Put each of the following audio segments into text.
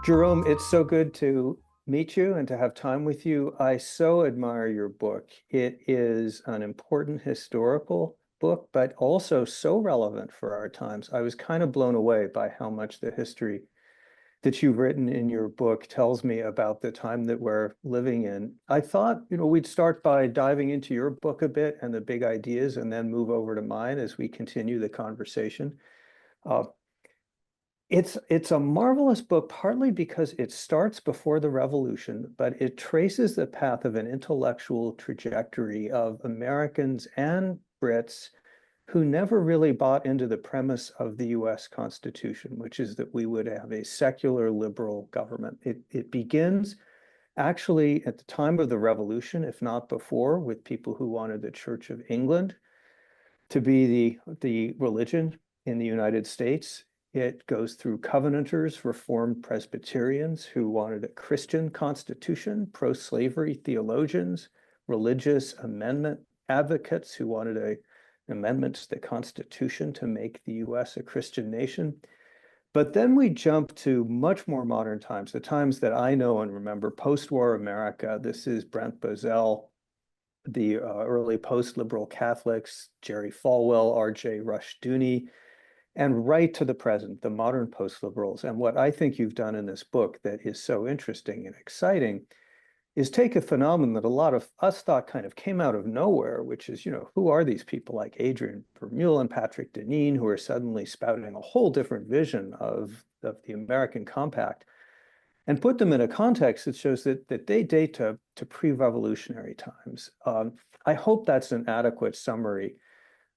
Jerome, it's so good to meet you and to have time with you. I so admire your book. It is an important historical book, but also so relevant for our times. I was kind of blown away by how much the history that you've written in your book tells me about the time that we're living in. I thought, we'd start by diving into your book a bit and the big ideas and then move over to mine as we continue the conversation. Uh, it's a marvelous book, partly because it starts before the revolution, but it traces the path of an intellectual trajectory of Americans and Brits who never really bought into the premise of the US Constitution, which is that we would have a secular liberal government. It begins actually at the time of the revolution, if not before, with people who wanted the Church of England to be the religion in the United States. It goes through Covenanters, Reformed Presbyterians who wanted a Christian constitution, pro-slavery theologians, religious amendment advocates who wanted an amendment to the Constitution to make the US a Christian nation. But then we jump to much more modern times, the times that I know and remember, post-war America. This is Brent Bozell, the early post-liberal Catholics, Jerry Falwell, R.J. Rushdoony, and right to the present, the modern post-liberals. And what I think you've done in this book that is so interesting and exciting is take a phenomenon that a lot of us thought kind of came out of nowhere, which is, who are these people like Adrian Vermeule and Patrick Deneen who are suddenly spouting a whole different vision of the American Compact, and put them in a context that shows that they date to pre-revolutionary times. I hope that's an adequate summary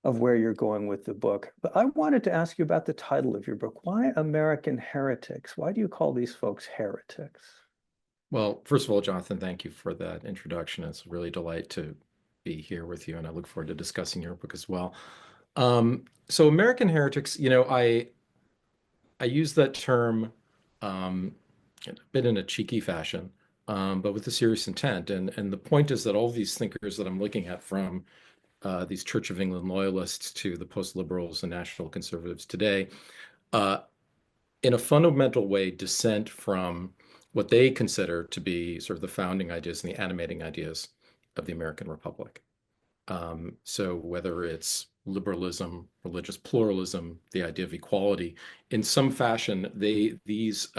of where you're going with the book. But I wanted to ask you about the title of your book. Why American Heretics? Why do you call these folks heretics? Well, first of all, Jonathan, thank you for that introduction. It's really a delight to be here with you, and I look forward to discussing your book as well. So American Heretics, I use that term a bit in a cheeky fashion, but with a serious intent. And the point is that all these thinkers that I'm looking at, from these Church of England loyalists to the post-liberals and national conservatives today, in a fundamental way, dissent from what they consider to be sort of the founding ideas and the animating ideas of the American Republic. So whether it's liberalism, religious pluralism, the idea of equality, in some fashion, these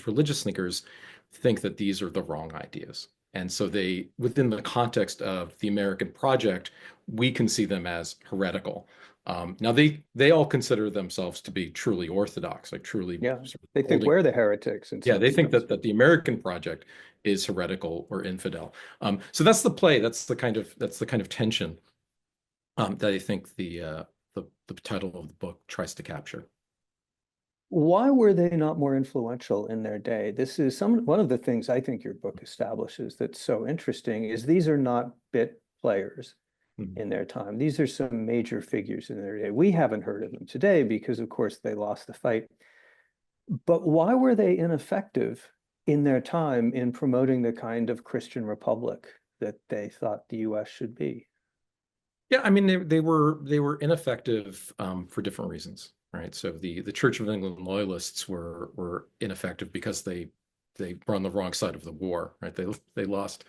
religious thinkers think that these are the wrong ideas. And so they, within the context of the American project, we can see them as heretical. Now they all consider themselves to be truly orthodox, like truly. Yeah, sort of they think holding. we're the heretics in Yeah, some they think sense. that the American project is heretical or infidel. So that's the play. That's the kind of tension that I think the title of the book tries to capture. Why were they not more influential in their day? This is one of the things I think your book establishes that's so interesting is these are not bit players Mhm. in their time. These are some major figures in their day. We haven't heard of them today because, of course, they lost the fight. But why were they ineffective in their time in promoting the kind of Christian republic that they thought the US should be? Yeah, I mean they were ineffective for different reasons, right? So the Church of England loyalists were ineffective because they were on the wrong side of the war, right? They lost,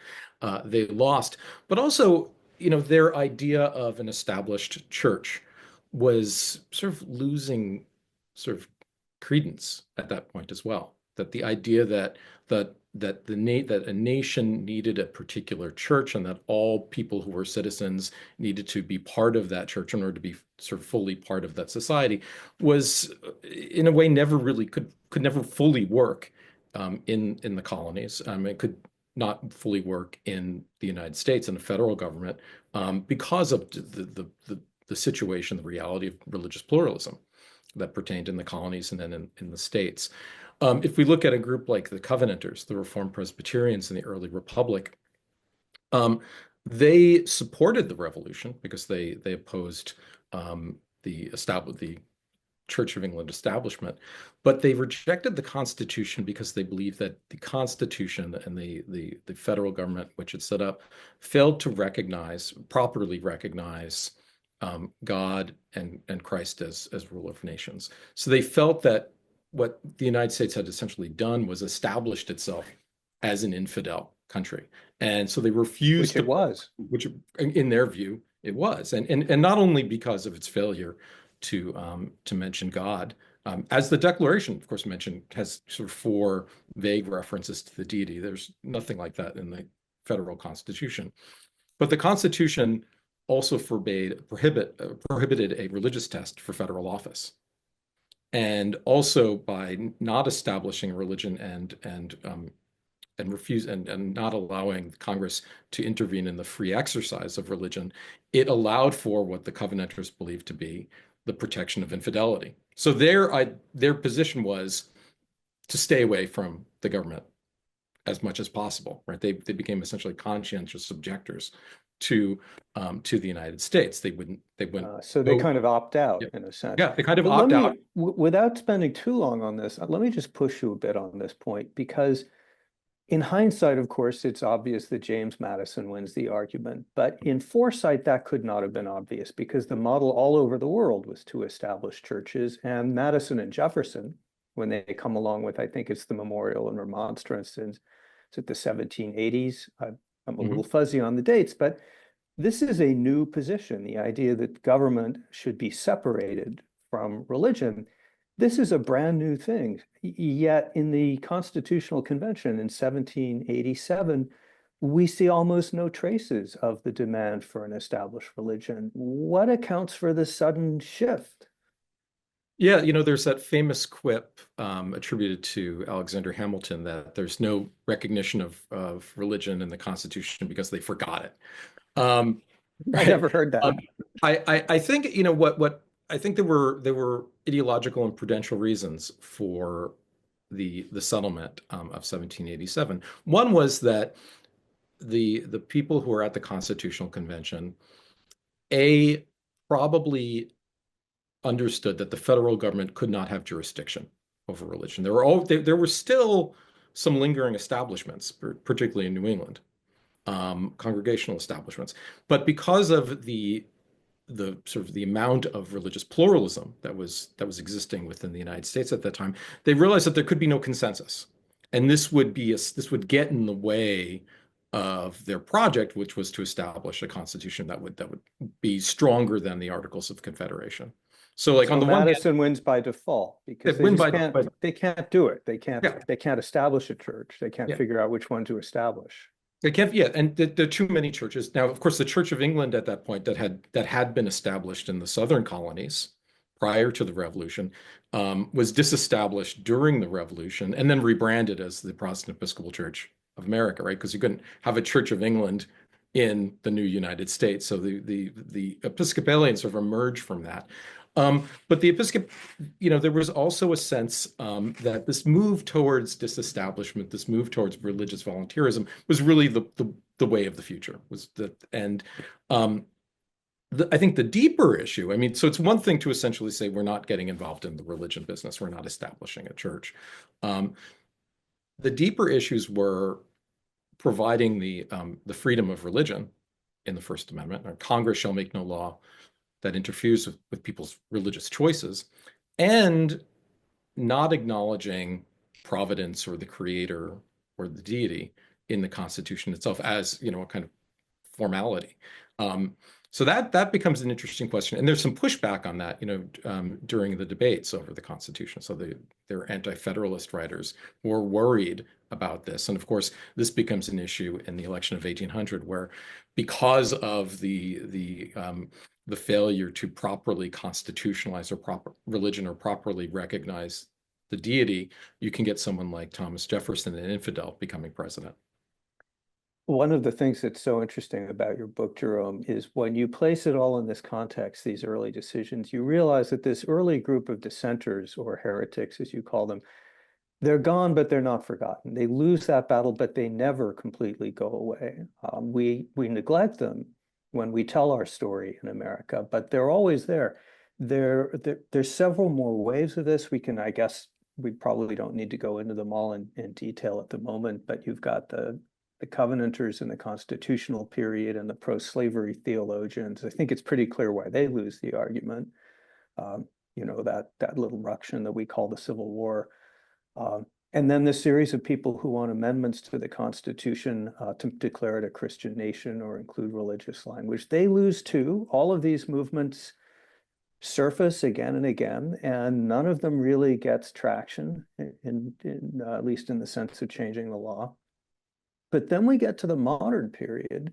but also their idea of an established church was sort of losing sort of credence at that point as well. That the idea that a nation needed a particular church and that all people who were citizens needed to be part of that church in order to be sort of fully part of that society was, in a way, never really could never fully work in the colonies. It could not fully work in the United States and the federal government because of the situation, the reality of religious pluralism that pertained in the colonies and then in the states. If we look at a group like the Covenanters, the Reformed Presbyterians in the early Republic, um, they supported the revolution because they opposed the Church of England establishment, but they rejected the Constitution because they believed that the Constitution and the federal government which it set up failed to properly recognize God and Christ as ruler of nations. So they felt that what the United States had essentially done was established itself as an infidel country. And so they refused Which it was. which in their view, it was. And not only because of its failure to mention God, as the Declaration, of course, mentioned, has sort of four vague references to the deity. There's nothing like that in the federal Constitution. But the Constitution also prohibited a religious test for federal office. And also by not establishing religion and not allowing Congress to intervene in the free exercise of religion, it allowed for what the Covenanters believed to be the protection of infidelity. So their position was to stay away from the government as much as possible, right? They became essentially conscientious objectors to the United States. They wouldn't. So they kind of opt out in a sense. Yeah, they kind of But opt out. Without spending too long on this, let me just push you a bit on this point, because in hindsight, of course, it's obvious that James Madison wins the argument. But in foresight, that could not have been obvious, because the model all over the world was to establish churches. And Madison and Jefferson, when they come along with, I think it's the Memorial and Remonstrance, it's at the 1780s. I'm a little fuzzy on the dates, but this is a new position, the idea that government should be separated from religion. This is a brand new thing. Yet in the Constitutional Convention in 1787, we see almost no traces of the demand for an established religion. What accounts for the sudden shift? Yeah, there's that famous quip attributed to Alexander Hamilton that there's no recognition of religion in the Constitution because they forgot it. I never heard that. I think what I think there were ideological and prudential reasons for the settlement of 1787. One was that the people who were at the Constitutional Convention, probably understood that the federal government could not have jurisdiction over religion. There were still some lingering establishments, particularly in New England, congregational establishments. But because of the sort of the amount of religious pluralism that was existing within the United States at that time, they realized that there could be no consensus, and this would get in the way of their project, which was to establish a constitution that would be stronger than the Articles of Confederation. So, like, on the one hand, Madison wins by default because they can't do it. They can't establish a church. They can't figure out which one to establish. They can't, and there are too many churches. Now, of course, the Church of England at that point that had been established in the southern colonies prior to the Revolution was disestablished during the Revolution and then rebranded as the Protestant Episcopal Church of America, right? Because you couldn't have a Church of England in the new United States. So the Episcopalians sort of emerged from that. But the there was also a sense that this move towards disestablishment, this move towards religious volunteerism, was really the way of the future. I think the deeper issue, I mean, so it's one thing to essentially say we're not getting involved in the religion business, we're not establishing a church. The deeper issues were providing the freedom of religion in the First Amendment. Congress shall make no law that interferes with people's religious choices, and not acknowledging providence or the creator or the deity in the Constitution itself as, a kind of formality. So that becomes an interesting question. And there's some pushback on that, during the debates over the Constitution. So there are anti-federalist writers who are worried about this. And of course, this becomes an issue in the election of 1800, where because of the failure to properly constitutionalize religion or properly recognize the deity, you can get someone like Thomas Jefferson, an infidel, becoming president. One of the things that's so interesting about your book, Jerome, is when you place it all in this context, these early decisions, you realize that this early group of dissenters, or heretics, as you call them, they're gone, but they're not forgotten. They lose that battle, but they never completely go away. We neglect them when we tell our story in America, but they're always there. There's several more waves of this. I guess we probably don't need to go into them all in detail at the moment, but you've got the Covenanters in the constitutional period and the pro-slavery theologians. I think it's pretty clear why they lose the argument. that little ruction that we call the Civil War. And then the series of people who want amendments to the Constitution to declare it a Christian nation or include religious language. They lose too. All of these movements surface again and again, and none of them really gets traction, at least in the sense of changing the law. But then we get to the modern period,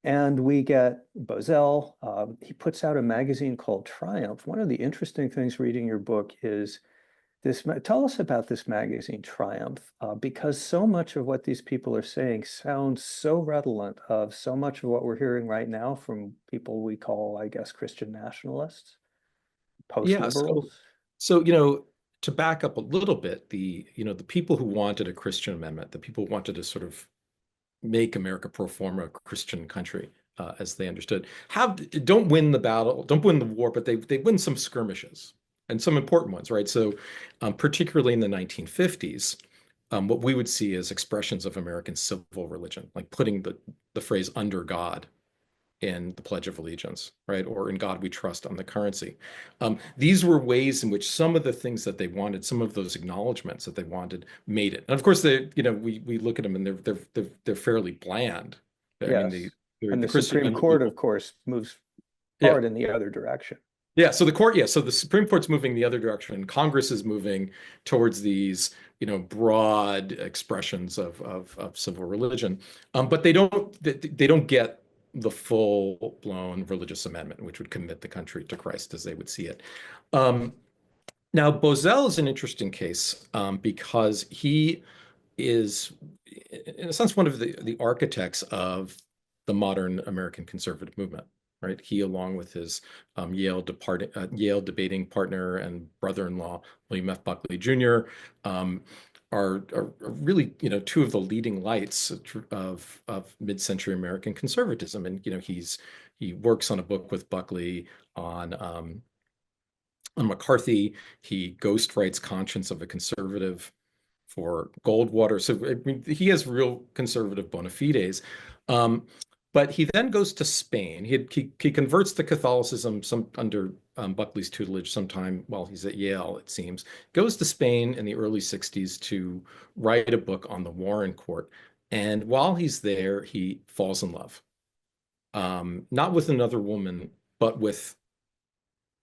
and we get Bozell. He puts out a magazine called Triumph. One of the interesting things reading your book is this. Tell us about this magazine, Triumph, because so much of what these people are saying sounds so redolent of so much of what we're hearing right now from people we call, I guess, Christian nationalists, Yeah. post-liberals. So, to back up a little bit, the people who wanted a Christian amendment, the people who wanted to sort of make America pro forma a Christian country, as they understood, don't win the battle, don't win the war, but they win some skirmishes and some important ones, right? So, particularly in the 1950s, what we would see as expressions of American civil religion, like putting the phrase "under God" in the Pledge of Allegiance, right? Or "in God we trust" on the currency. These were ways in which some of the things that they wanted, some of those acknowledgments that they wanted, made it. And of course, we look at them and they're fairly bland. I mean, Yes. they're And the the Christian Supreme Amendment Court, people. of course, moves Yeah. hard in the other direction. Yeah, so the Supreme Court's moving the other direction. Congress is moving towards these, broad expressions of civil religion, but they don't get the full-blown religious amendment, which would commit the country to Christ as they would see it. Now, Bozell is an interesting case because he is, in a sense, one of the architects of the modern American conservative movement, right? He, along with his Yale debating partner and brother-in-law, William F. Buckley Jr., are really, two of the leading lights of mid-century American conservatism. And he works on a book with Buckley on McCarthy. He ghostwrites Conscience of a Conservative for Goldwater. So I mean, he has real conservative bona fides. But he then goes to Spain. He converts to Catholicism under Buckley's tutelage sometime while he's at Yale, it seems. Goes to Spain in the early 60s to write a book on the Warren Court. And while he's there, he falls in love. Not with another woman, but with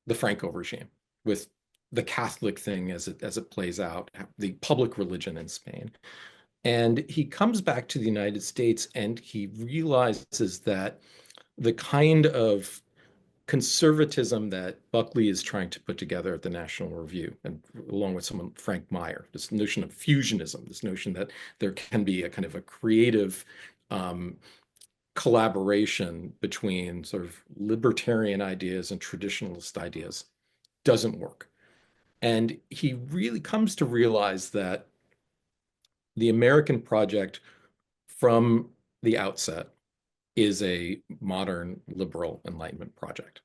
the Franco regime, with the Catholic thing as it plays out, the public religion in Spain. And he comes back to the United States and he realizes that the kind of conservatism that Buckley is trying to put together at the National Review, and along with someone, Frank Meyer, this notion of fusionism, this notion that there can be a kind of a creative collaboration between sort of libertarian ideas and traditionalist ideas, doesn't work. And he really comes to realize that the American project from the outset is a modern liberal Enlightenment project.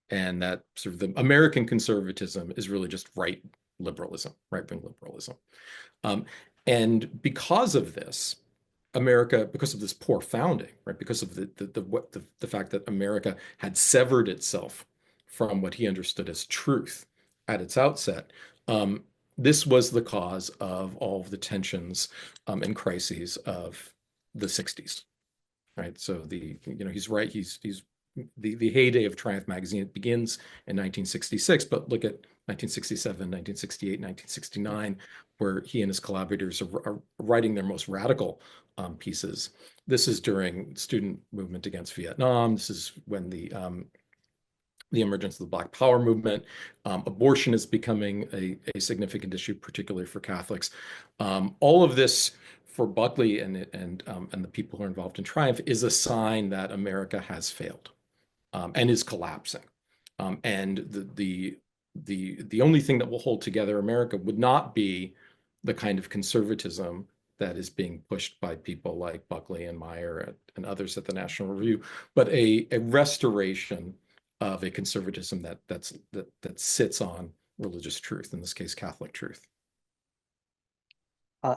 And that sort of the American conservatism is really just right liberalism, right-wing liberalism. And because of this, because of this poor founding, right, because of the fact that America had severed itself from what he understood as truth at its outset, this was the cause of all of the tensions and crises of the 60s, right? So he's right. He's the heyday of Triumph magazine. It begins in 1966, but look at 1967, 1968, 1969, where he and his collaborators are writing their most radical pieces. This is during student movement against Vietnam. This is when the emergence of the Black Power movement. Abortion is becoming a significant issue, particularly for Catholics. All of this for Buckley and the people who are involved in Triumph is a sign that America has failed and is collapsing. And the only thing that will hold together America would not be the kind of conservatism that is being pushed by people like Buckley and Meyer and others at the National Review, but a restoration of a conservatism that sits on religious truth, in this case, Catholic truth.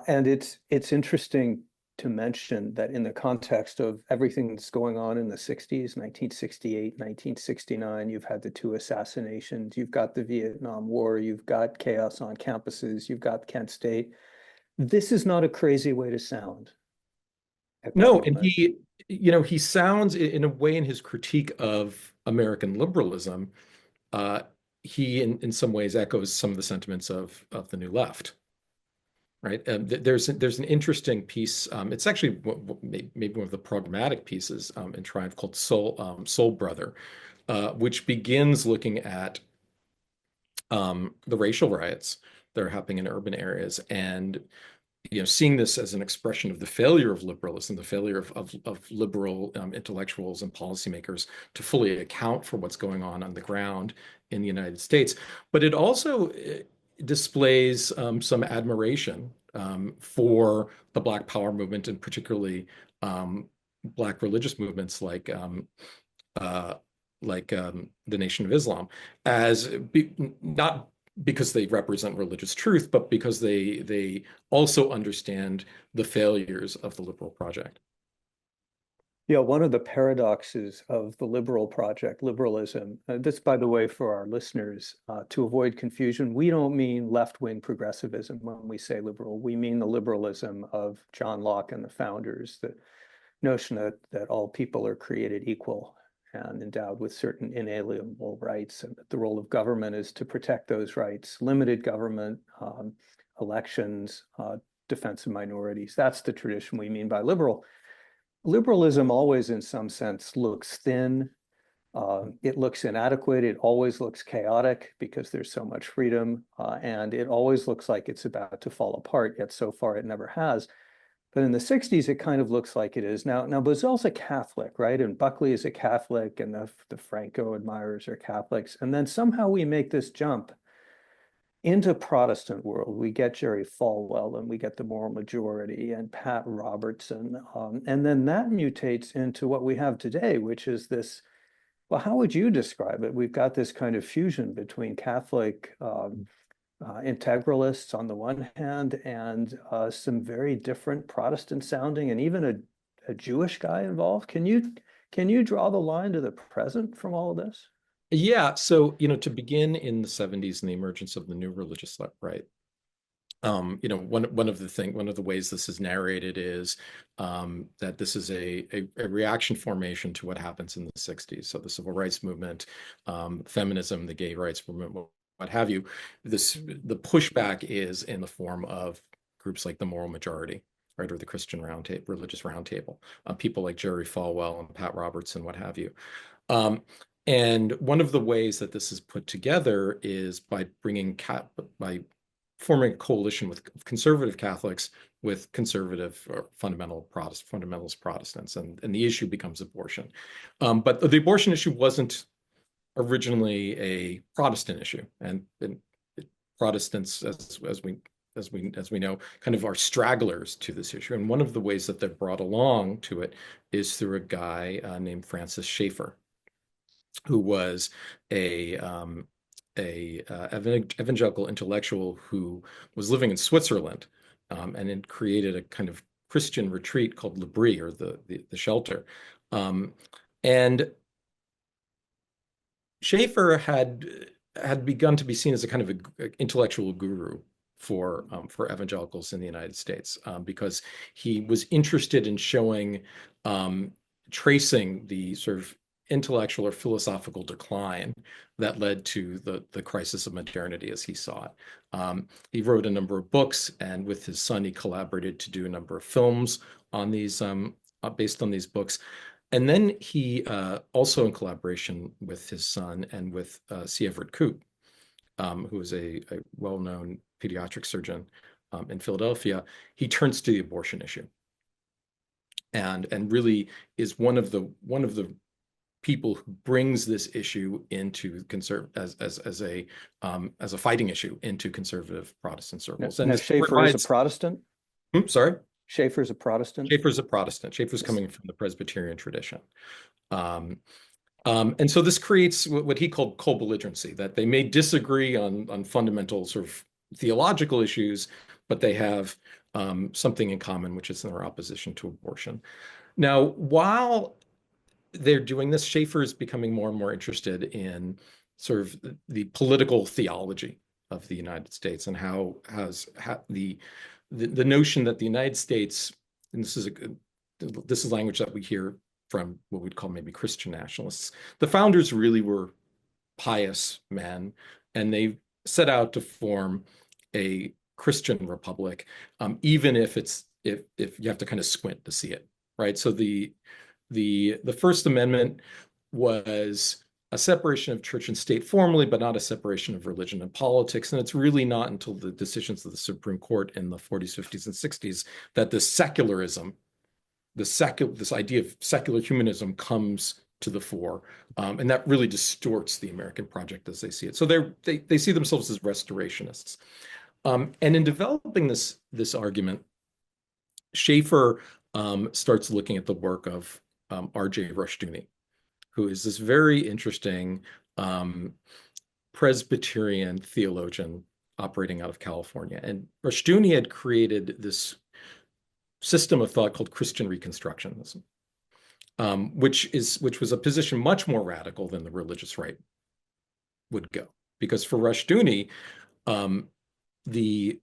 And it's interesting to mention that in the context of everything that's going on in the 60s, 1968, 1969, you've had the two assassinations, you've got the Vietnam War, you've got chaos on campuses, you've got Kent State. This is not a crazy way to sound at that No, and moment. he sounds in a way in his critique of American liberalism, uh, he in some ways echoes some of the sentiments of the New Left, right? There's an interesting piece. It's actually maybe one of the programmatic pieces in Triumph called Soul Brother, which begins looking at the racial riots that are happening in urban areas, and seeing this as an expression of the failure of liberalism, the failure of liberal intellectuals and policymakers to fully account for what's going on the ground in the United States. But it also displays some admiration for the Black Power movement, and particularly Black religious movements uh, the Nation of Islam, not because they represent religious truth, but because they also understand the failures of the liberal project. Yeah, one of the paradoxes of the liberal project, liberalism, this, by the way, for our listeners, to avoid confusion, we don't mean left-wing progressivism when we say liberal. We mean the liberalism of John Locke and the founders, the notion that all people are created equal and endowed with certain inalienable rights, and that the role of government is to protect those rights, limited government, elections, defense of minorities. That's the tradition we mean by liberal. Liberalism always, in some sense, looks thin. It looks inadequate. It always looks chaotic because there's so much freedom. And it always looks like it's about to fall apart, yet so far it never has. But in the 60s, it kind of looks like it is. Now Bozell's a Catholic, right? And Buckley is a Catholic, and the Franco admirers are Catholics. And then somehow we make this jump into Protestant world. We get Jerry Falwell, and we get the Moral Majority and Pat Robertson. And then that mutates into what we have today, which is this, well, how would you describe it? We've got this kind of fusion between Catholic integralists on the one hand, and some very different Protestant sounding, and even a Jewish guy involved. Can you draw the line to the present from all of this? Yeah, so to begin in the 70s and the emergence of the new religious left, right? One of the ways this is narrated is that this is a reaction formation to what happens in the 60s. So the civil rights movement, feminism, the gay rights movement, what have you. The pushback is in the form of groups like the Moral Majority, right, or the Christian Roundtable, Religious Roundtable, people like Jerry Falwell and Pat Robertson, what have you. And one of the ways that this is put together is by forming a coalition with conservative Catholics with conservative or fundamentalist Protestants, and the issue becomes abortion. But the abortion issue wasn't originally a Protestant issue, and Protestants, as we know, kind of are stragglers to this issue. And one of the ways that they're brought along to it is through a guy named Francis Schaeffer, who was a evangelical intellectual who was living in Switzerland, and it created a kind of Christian retreat called L'Abri, or the shelter. And Schaeffer had begun to be seen as a kind of intellectual guru for evangelicals in the United States, because he was interested in tracing the sort of intellectual or philosophical decline that led to the crisis of modernity as he saw it. He wrote a number of books, and with his son, he collaborated to do a number of films on these based on these books. And then he also, in collaboration with his son and with C. Everett Koop, who is a well-known pediatric surgeon in Philadelphia, he turns to the abortion issue, and really is one of the people who brings this issue into as a fighting issue into conservative Protestant circles. Now Schaeffer is a Protestant? Sorry? Schaeffer's a Protestant? Schaeffer's a Protestant. Schaeffer's coming from the Presbyterian tradition. And so this creates what he called co-belligerency, that they may disagree on fundamental sort of theological issues, but they have something in common, which is their opposition to abortion. Now, while they're doing this, Schaeffer is becoming more and more interested in sort of the political theology of the United States and how the notion that the United States, and this is language that we hear from what we'd call maybe Christian nationalists. The founders really were pious men, and they set out to form a Christian republic, even if you have to kind of squint to see it, right? So the First Amendment was a separation of church and state formally, but not a separation of religion and politics. And it's really not until the decisions of the Supreme Court in the 40s, 50s, and 60s that this secularism, this idea of secular humanism comes to the fore. And that really distorts the American project as they see it. So they see themselves as restorationists. And in developing this argument, Schaeffer starts looking at the work of R.J. Rushdoony, who is this very interesting Presbyterian theologian operating out of California. And Rushdoony had created this system of thought called Christian Reconstructionism, which was a position much more radical than the religious right would go. Because for Rushdoony, the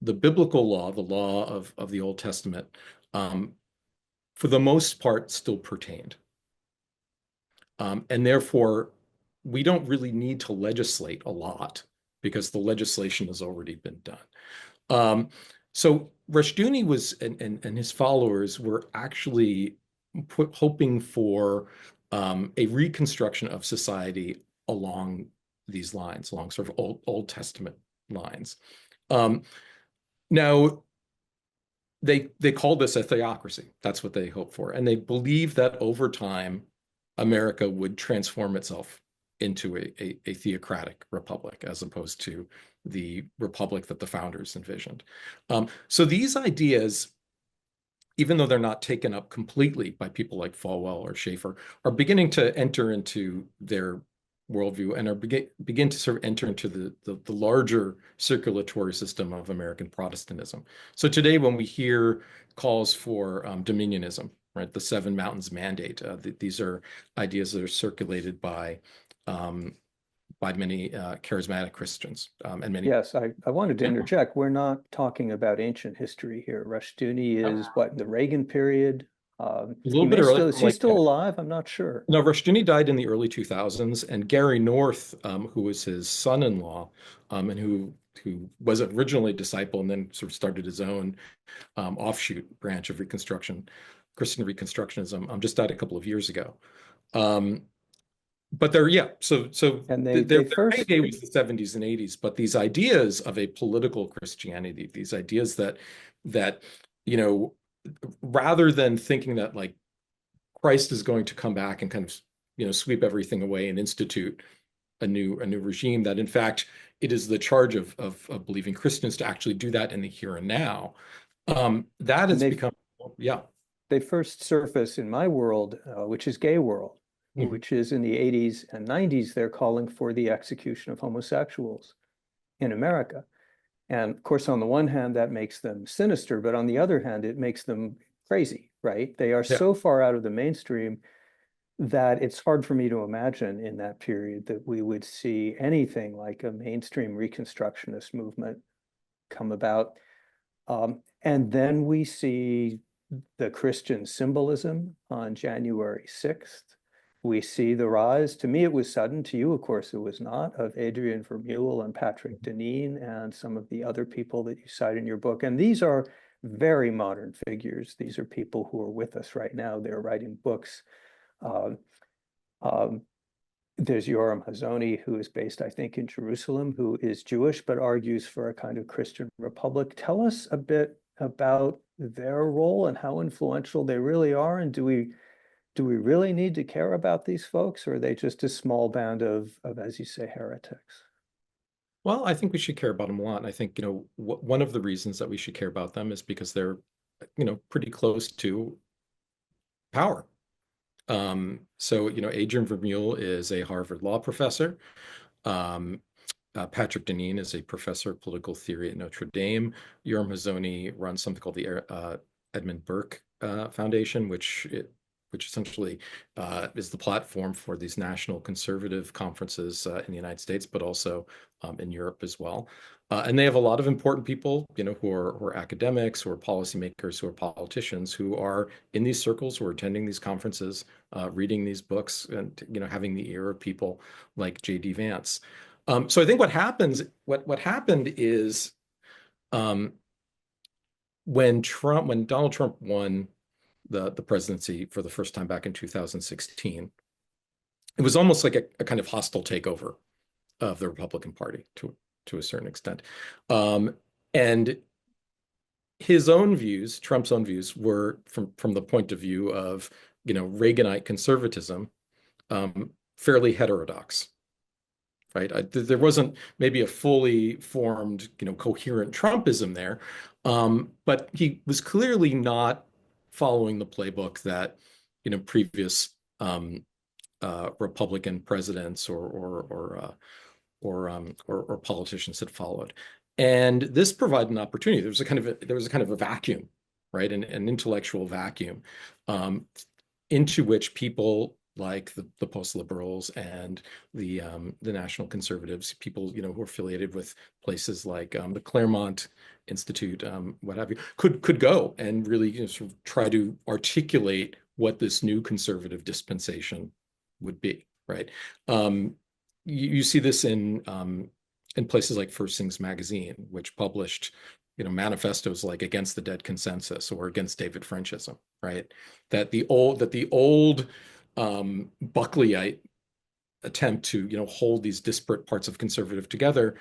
biblical law, the law of the Old Testament, for the most part, still pertained. And therefore, we don't really need to legislate a lot because the legislation has already been done. So Rushdoony and his followers were actually hoping for a reconstruction of society along these lines, along sort of Old Testament lines. Now, they call this a theocracy. That's what they hope for. And they believe that over time, America would transform itself into a theocratic republic as opposed to the republic that the founders envisioned. So these ideas, even though they're not taken up completely by people like Falwell or Schaeffer, are beginning to enter into their worldview and are begin to sort of enter into the larger circulatory system of American Protestantism. So today, when we hear calls for dominionism, right, the Seven Mountains Mandate, these are ideas that are circulated by many charismatic Christians and many. Yes, I wanted to interject. We're not talking about ancient history here. Rushdoony is what, in the Reagan period? A little bit earlier. Is he still alive? I'm not sure. No, Rushdoony died in the early 2000s, and Gary North, who was his son-in-law, and who was originally a disciple and then sort of started his own offshoot branch of Christian Reconstructionism, just died a couple of years ago. But and their heyday was the 70s and 80s. But these ideas of a political Christianity, these ideas that rather than thinking that like Christ is going to come back and kind of sweep everything away and institute a new regime, that in fact it is the charge of believing Christians to actually do that in the here and now. That has become They first surface in my world, which is gay world, which is in the 80s and 90s. They're calling for the execution of homosexuals in America. And of course, on the one hand, that makes them sinister, but on the other hand, it makes them crazy, right? They are so far out of the mainstream that it's hard for me to imagine in that period that we would see anything like a mainstream Reconstructionist movement come about. And then we see the Christian symbolism on January 6th. We see the rise, to me it was sudden, to you of course it was not, of Adrian Vermeule and Patrick Deneen and some of the other people that you cite in your book. And these are very modern figures. These are people who are with us right now. They're writing books. There's Yoram Hazony, who is based, I think, in Jerusalem, who is Jewish, but argues for a kind of Christian republic. Tell us a bit about their role and how influential they really are. And do we really need to care about these folks, or are they just a small band of as you say, heretics? Well, I think we should care about them a lot. And I think, one of the reasons that we should care about them is because they're, pretty close to power. So, Adrian Vermeule is a Harvard law professor. Patrick Deneen is a professor of political theory at Notre Dame. Yoram Hazony runs something called the Edmund Burke Foundation, which essentially is the platform for these national conservative conferences in the United States, but also in Europe as well. And they have a lot of important people, who are academics, who are policymakers, who are politicians, who are in these circles, who are attending these conferences, reading these books, and having the ear of people like J.D. Vance. So I think what happened is when Donald Trump won the presidency for the first time back in 2016, it was almost like a kind of hostile takeover of the Republican Party to a certain extent. And his own views, Trump's own views, were from the point of view of Reaganite conservatism, fairly heterodox. Right? There wasn't maybe a fully formed, coherent Trumpism there, but he was clearly not following the playbook that, previous Republican presidents or politicians had followed. And this provided an opportunity. There was a kind of a vacuum, right? An intellectual vacuum into which people like the post-liberals and the national conservatives, people who are affiliated with places like the Claremont Institute, what have you, could go and really sort of try to articulate what this new conservative dispensation would be, right? You see this in places like First Things Magazine, which published manifestos like Against the Dead Consensus or Against David Frenchism, right? That the old Buckleyite attempt to hold these disparate parts of conservative together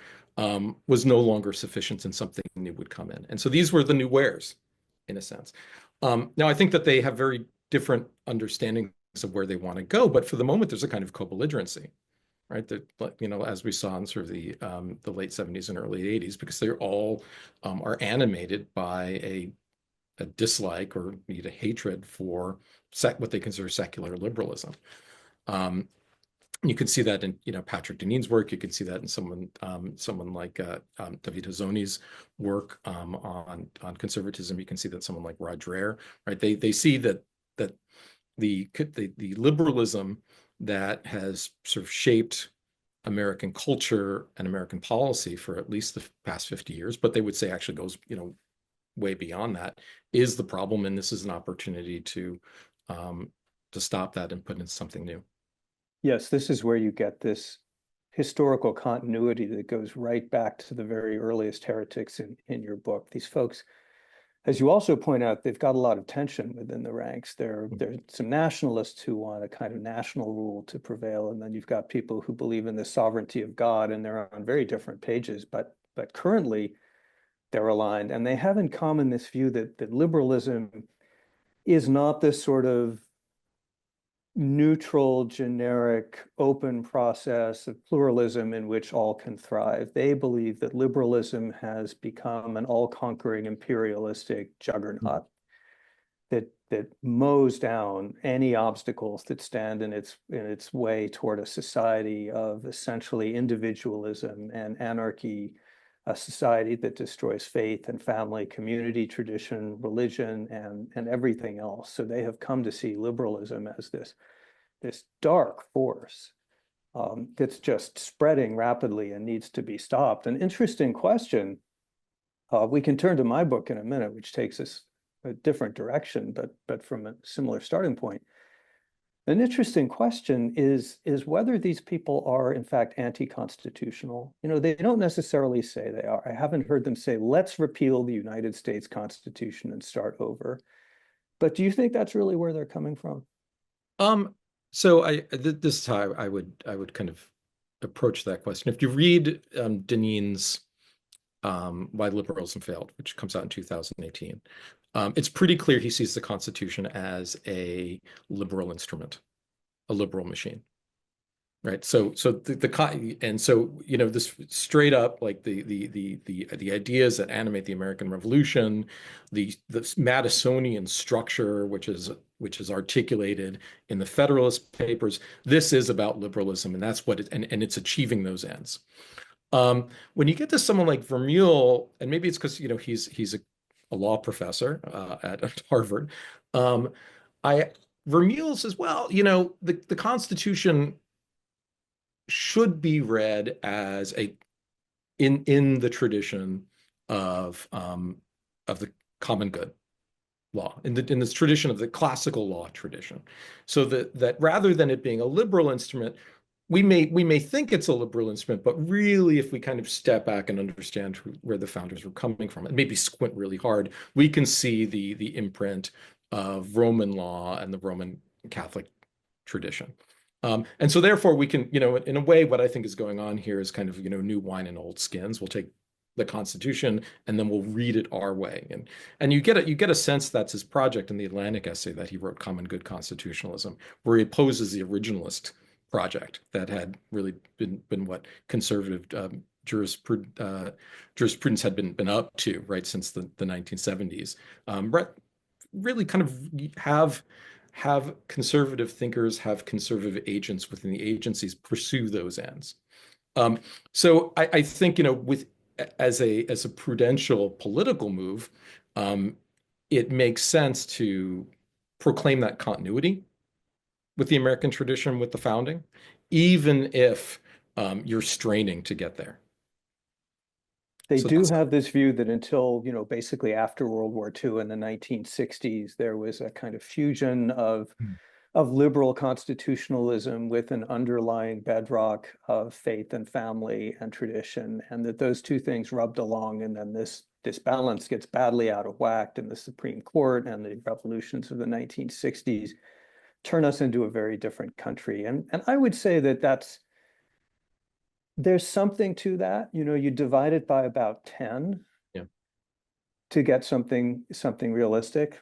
was no longer sufficient, and something new would come in. And so these were the new wares, in a sense. Now I think that they have very different understandings of where they want to go, but for the moment there's a kind of co-belligerency, right? That as we saw in sort of the late 70s and early 80s, because they're all are animated by a dislike or a hatred for what they consider secular liberalism. You can see that in Patrick Deneen's work. You can see that in someone like David Hazony's work on conservatism. You can see that someone like Rod Dreher, right? They see that the liberalism that has sort of shaped American culture and American policy for at least the past 50 years, but they would say actually goes way beyond that, is the problem, and this is an opportunity to stop that and put in something new. Yes, this is where you get this historical continuity that goes right back to the very earliest heretics in your book. These folks, as you also point out, they've got a lot of tension within the ranks. There are some nationalists who want a kind of national rule to prevail, and then you've got people who believe in the sovereignty of God, and they're on very different pages, but currently they're aligned, and they have in common this view that liberalism is not this sort of neutral, generic, open process of pluralism in which all can thrive. They believe that liberalism has become an all-conquering imperialistic juggernaut that mows down any obstacles that stand in its way toward a society of essentially individualism and anarchy, a society that destroys faith and family, community, tradition, religion, and everything else. So they have come to see liberalism as this dark force that's just spreading rapidly and needs to be stopped. An interesting question. We can turn to my book in a minute, which takes us a different direction, but from a similar starting point. An interesting question is whether these people are in fact anti-constitutional. They don't necessarily say they are. I haven't heard them say, let's repeal the United States Constitution and start over. But do you think that's really where they're coming from? So this is how I would kind of approach that question. If you read Deneen's Why Liberalism Failed, which comes out in 2018, it's pretty clear he sees the Constitution as a liberal instrument, a liberal machine, right? So this straight up, like the ideas that animate the American Revolution, the Madisonian structure, which is articulated in the Federalist Papers, this is about liberalism, and that's what and it's achieving those ends. When you get to someone like Vermeule, and maybe it's because he's a law professor at Harvard. Um, I Vermeule says, well, the Constitution should be read as in the tradition of the common good law, in this tradition of the classical law tradition, so that rather than it being a liberal instrument, we may think it's a liberal instrument, but really, if we kind of step back and understand where the founders were coming from, and maybe squint really hard, we can see the imprint of Roman law and the Roman Catholic tradition. And so therefore we can, in a way, what I think is going on here is kind of, new wine in old skins. We'll take the Constitution and then we'll read it our way. And you get a sense that's his project in the Atlantic essay that he wrote, Common Good Constitutionalism, where he opposes the originalist project that had really been what conservative jurisprudence had been up to, right, since the 1970s. Really kind of have conservative thinkers, have conservative agents within the agencies pursue those ends. So I think, with as a prudential political move, it makes sense to proclaim that continuity with the American tradition, with the founding, even if you're straining to get there. They So do that's have this view that until, basically after World War II in the 1960s, there was a kind of fusion of liberal constitutionalism with an underlying bedrock of faith and family and tradition, and that those two things rubbed along, and then this balance gets badly out of whack in the Supreme Court, and the revolutions of the 1960s turn us into a very different country. And I would say that there's something to that. You divide it by about 10 yeah. to get something realistic.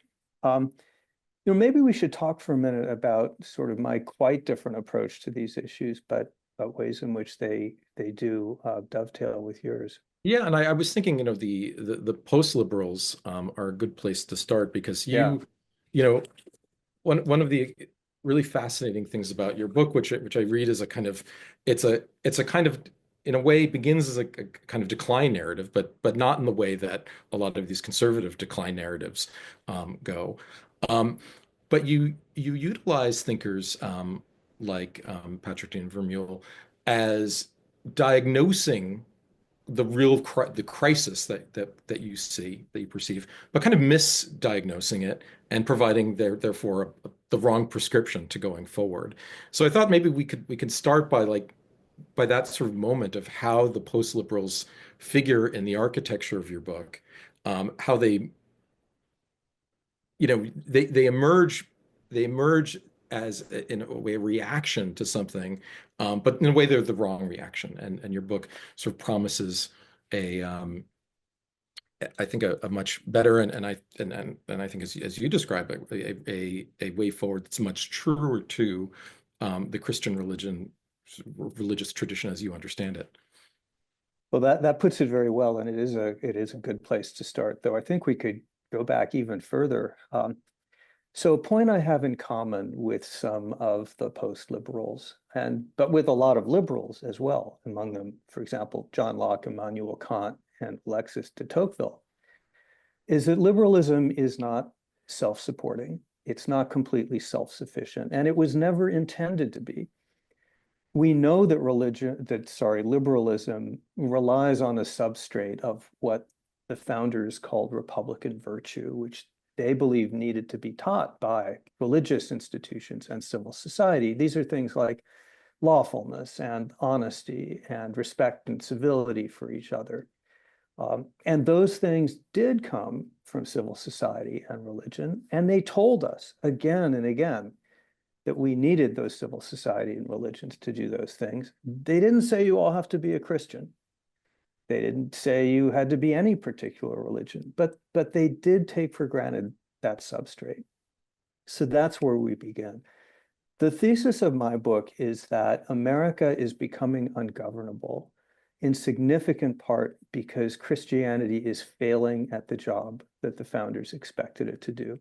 Maybe we should talk for a minute about sort of my quite different approach to these issues, but ways in which they do dovetail with yours. Yeah, and I was thinking, the post-liberals are a good place to start because Yeah. one of the really fascinating things about your book, which I read as a kind of it's a kind of, in a way, begins as a kind of decline narrative, but not in the way that a lot of these conservative decline narratives go. But you utilize thinkers like Patrick Dean Vermeule as diagnosing the crisis that you see, that you perceive, but kind of misdiagnosing it and providing therefore the wrong prescription to going forward. So I thought maybe we could start by that sort of moment of how the post-liberals figure in the architecture of your book, how they emerge as in a way a reaction to something, but in a way they're the wrong reaction. And your book sort of promises I think a much better and I think as you describe it, a way forward that's much truer to the Christian religious tradition as you understand it. Well, that puts it very well, and it is a good place to start, though I think we could go back even further. So a point I have in common with some of the post-liberals, but with a lot of liberals as well, among them, for example, John Locke, Immanuel Kant, and Alexis de Tocqueville, is that liberalism is not self-supporting. It's not completely self-sufficient, and it was never intended to be. We know that liberalism relies on a substrate of what the founders called Republican virtue, which they believe needed to be taught by religious institutions and civil society. These are things like lawfulness and honesty and respect and civility for each other. And those things did come from civil society and religion, and they told us again and again that we needed those civil society and religions to do those things. They didn't say you all have to be a Christian. They didn't say you had to be any particular religion, but they did take for granted that substrate. So that's where we begin. The thesis of my book is that America is becoming ungovernable in significant part because Christianity is failing at the job that the founders expected it to do.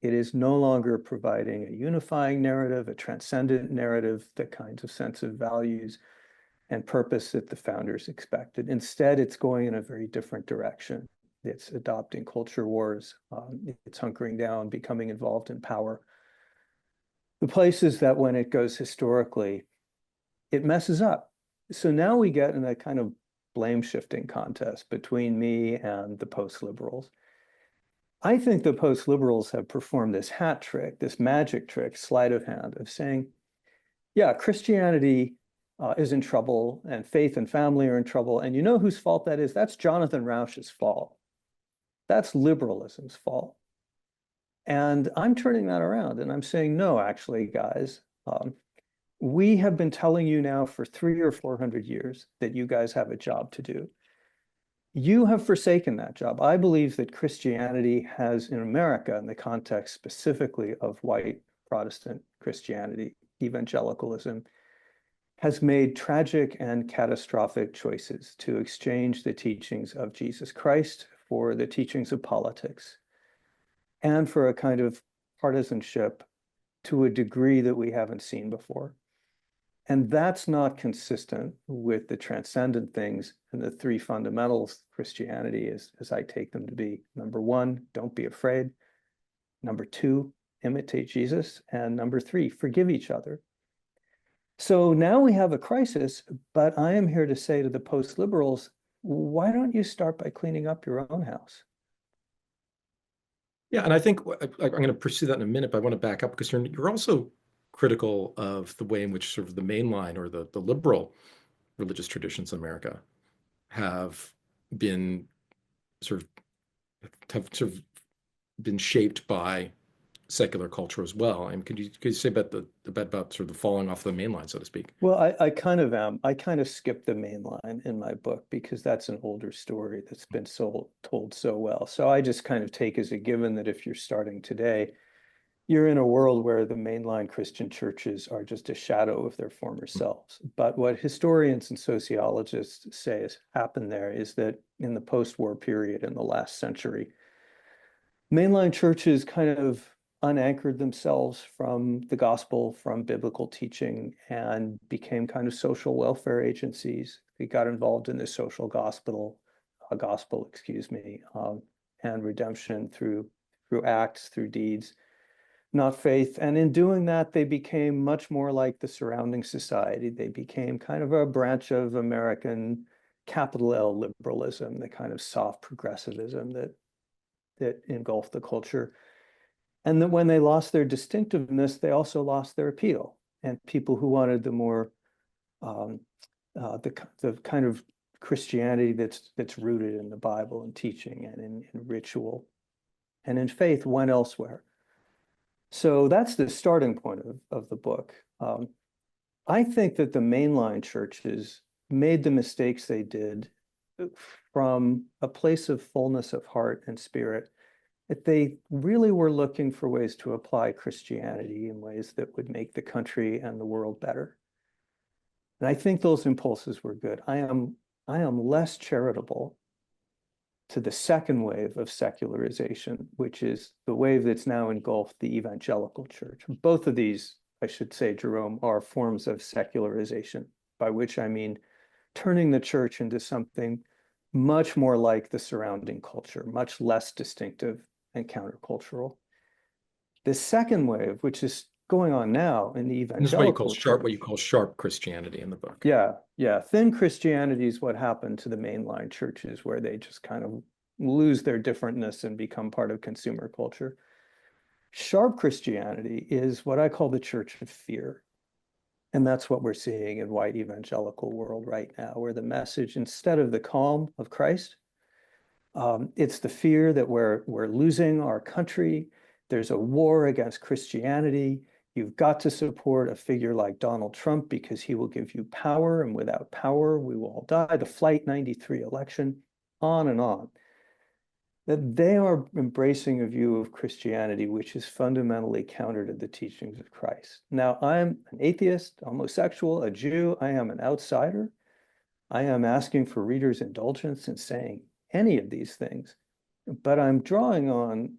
It is no longer providing a unifying narrative, a transcendent narrative, the kinds of sense of values and purpose that the founders expected. Instead, it's going in a very different direction. It's adopting culture wars. It's hunkering down, becoming involved in power. The places that when it goes historically, it messes up. So now we get in a kind of blame shifting contest between me and the post-liberals. I think the post-liberals have performed this hat trick, this magic trick, sleight of hand of saying, yeah, Christianity is in trouble and faith and family are in trouble. And you know whose fault that is? That's Jonathan Rauch's fault. That's liberalism's fault. And I'm turning that around and I'm saying, no, actually, guys, we have been telling you now for 300 or 400 years that you guys have a job to do. You have forsaken that job. I believe that Christianity has, in America, in the context specifically of white Protestant Christianity, evangelicalism, has made tragic and catastrophic choices to exchange the teachings of Jesus Christ for the teachings of politics and for a kind of partisanship to a degree that we haven't seen before. And that's not consistent with the transcendent things and the three fundamentals of Christianity as I take them to be. Number one, don't be afraid. Number two, imitate Jesus. And number three, forgive each other. So now we have a crisis, but I am here to say to the post-liberals, why don't you start by cleaning up your own house? Yeah, and I think I'm going to pursue that in a minute, but I want to back up because you're also critical of the way in which sort of the mainline or the liberal religious traditions in America have been sort of been shaped by secular culture as well. And could you say about sort of the falling off the main line, so to speak? Well, I kind of am. I kind of skipped the main line in my book because that's an older story that's been told so well. So I just kind of take as a given that if you're starting today, you're in a world where the mainline Christian churches are just a shadow of their former selves. But what historians and sociologists say has happened there is that in the post-war period in the last century, mainline churches kind of unanchored themselves from the gospel, from biblical teaching, and became kind of social welfare agencies. They got involved in the social gospel, and redemption through acts, through deeds, not faith. And in doing that, they became much more like the surrounding society. They became kind of a branch of American capital L liberalism, the kind of soft progressivism that engulfed the culture. And that when they lost their distinctiveness, they also lost their appeal. And people who wanted the more the kind of Christianity that's rooted in the Bible and teaching and in ritual and in faith went elsewhere. So that's the starting point of the book. I think that the mainline churches made the mistakes they did from a place of fullness of heart and spirit, that they really were looking for ways to apply Christianity in ways that would make the country and the world better. And I think those impulses were good. I am less charitable to the second wave of secularization, which is the wave that's now engulfed the evangelical church. Both of these, I should say, Jerome, are forms of secularization, by which I mean turning the church into something much more like the surrounding culture, much less distinctive and countercultural. The second wave, which is going on now in the evangelical This is church, what you call sharp Christianity in the book. Yeah. Thin Christianity is what happened to the mainline churches, where they just kind of lose their differentness and become part of consumer culture. Sharp Christianity is what I call the church of fear. And that's what we're seeing in white evangelical world right now, where the message, instead of the calm of Christ, it's the fear that we're losing our country. There's a war against Christianity. You've got to support a figure like Donald Trump because he will give you power, and without power, we will all die. The Flight 93 election, on and on. That they are embracing a view of Christianity which is fundamentally counter to the teachings of Christ. Now, I'm an atheist, homosexual, a Jew. I am an outsider. I am asking for readers' indulgence in saying any of these things, but I'm drawing on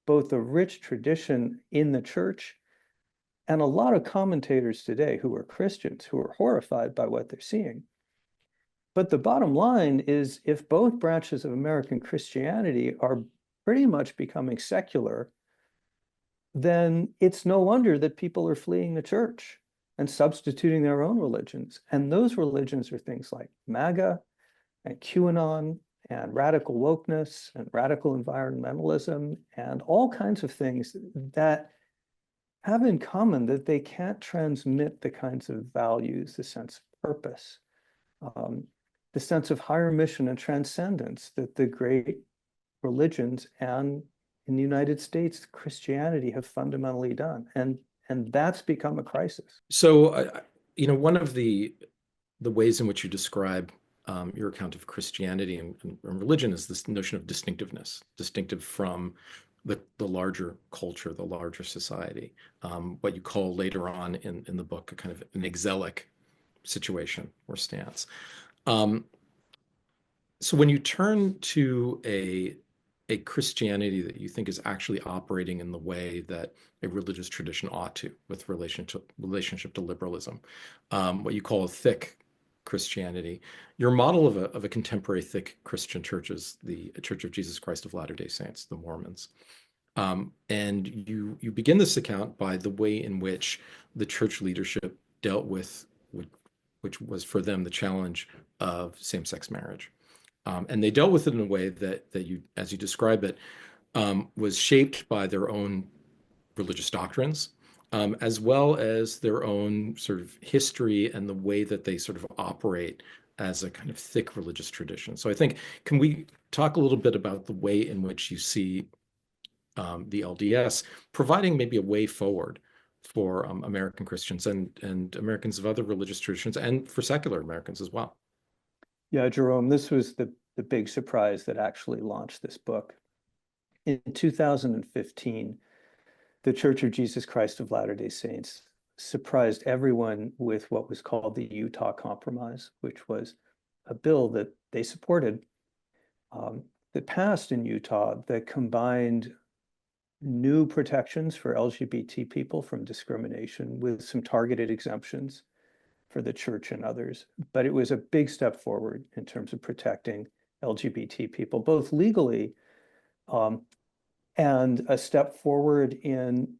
both a rich tradition in the church and a lot of commentators today who are Christians who are horrified by what they're seeing. But the bottom line is, if both branches of American Christianity are pretty much becoming secular, then it's no wonder that people are fleeing the church and substituting their own religions. And those religions are things like MAGA and QAnon and radical wokeness and radical environmentalism and all kinds of things that have in common that they can't transmit the kinds of values, the sense of purpose, the sense of higher mission and transcendence that the great religions and in the United States, Christianity have fundamentally done. And that's become a crisis. So, one of the ways in which you describe your account of Christianity and religion is this notion of distinctiveness, distinctive from the larger culture, the larger society, what you call later on in the book a kind of an exilic situation or stance. So when you turn to a Christianity that you think is actually operating in the way that a religious tradition ought to, with relationship to liberalism, what you call a thick Christianity, your model of a contemporary thick Christian church is the Church of Jesus Christ of Latter-day Saints, the Mormons. And you begin this account by the way in which the church leadership dealt with which was for them the challenge of same-sex marriage. And they dealt with it in a way that you, as you describe it, was shaped by their own religious doctrines, as well as their own sort of history and the way that they sort of operate as a kind of thick religious tradition. So I think, can we talk a little bit about the way in which you see the LDS providing maybe a way forward for American Christians and Americans of other religious traditions, and for secular Americans as well? Yeah, Jerome, this was the big surprise that actually launched this book. In 2015, the Church of Jesus Christ of Latter-day Saints surprised everyone with what was called the Utah Compromise, which was a bill that they supported that passed in Utah that combined new protections for LGBT people from discrimination with some targeted exemptions for the church and others. But it was a big step forward in terms of protecting LGBT people, both legally and a step forward in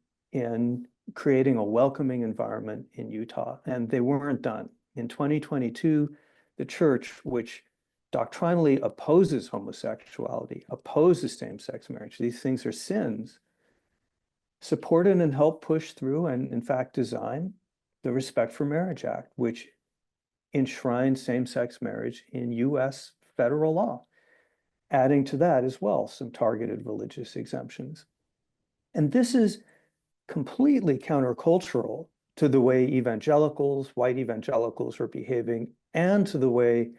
creating a welcoming environment in Utah. And they weren't done. In 2022, the church, which doctrinally opposes homosexuality, opposes same-sex marriage, these things are sins, supported and helped push through and in fact design the Respect for Marriage Act, which enshrines same-sex marriage in US federal law, adding to that as well some targeted religious exemptions. And this is completely countercultural to the way evangelicals, white evangelicals are behaving, and to the way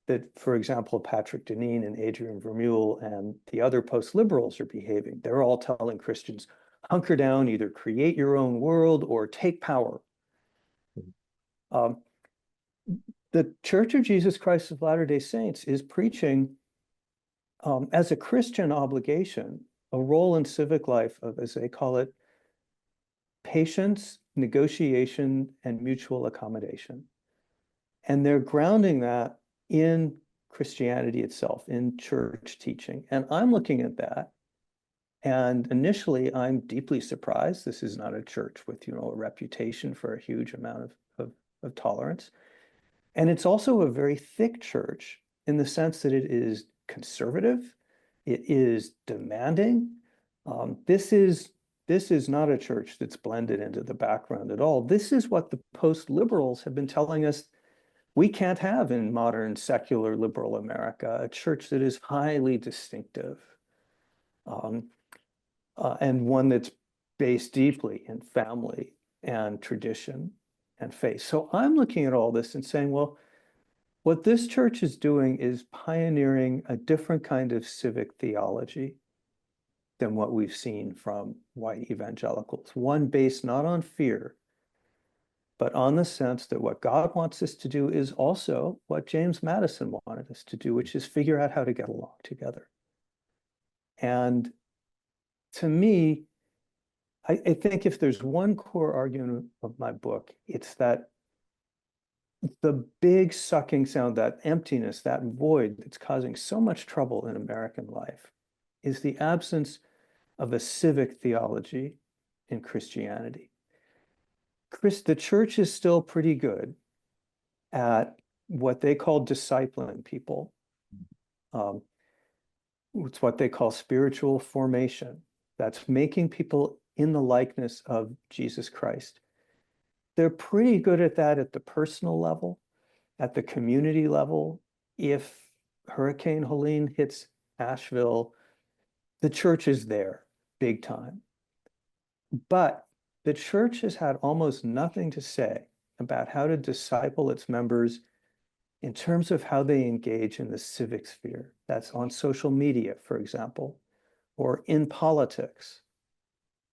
that, for example, Patrick Deneen and Adrian Vermeule and the other post-liberals are behaving. They're all telling Christians, hunker down, either create your own world or take power. The Church of Jesus Christ of Latter-day Saints is preaching as a Christian obligation, a role in civic life of, as they call it, patience, negotiation, and mutual accommodation. And they're grounding that in Christianity itself, in church teaching. And I'm looking at that. And initially, I'm deeply surprised. This is not a church with, a reputation for a huge amount of tolerance. And it's also a very thick church in the sense that it is conservative, it is demanding. This is not a church that's blended into the background at all. This is what the post-liberals have been telling us we can't have in modern secular liberal America, a church that is highly distinctive and one that's based deeply in family and tradition and faith. So I'm looking at all this and saying, well, what this church is doing is pioneering a different kind of civic theology than what we've seen from white evangelicals, one based not on fear, but on the sense that what God wants us to do is also what James Madison wanted us to do, which is figure out how to get along together. And to me, I think if there's one core argument of my book, it's that the big sucking sound, that emptiness, that void that's causing so much trouble in American life is the absence of a civic theology in Christianity. The church is still pretty good at what they call discipling people. Um, it's what they call spiritual formation. That's making people in the likeness of Jesus Christ. They're pretty good at that at the personal level, at the community level. If Hurricane Helene hits Asheville, the church is there big time. But the church has had almost nothing to say about how to disciple its members in terms of how they engage in the civic sphere. That's on social media, for example, or in politics.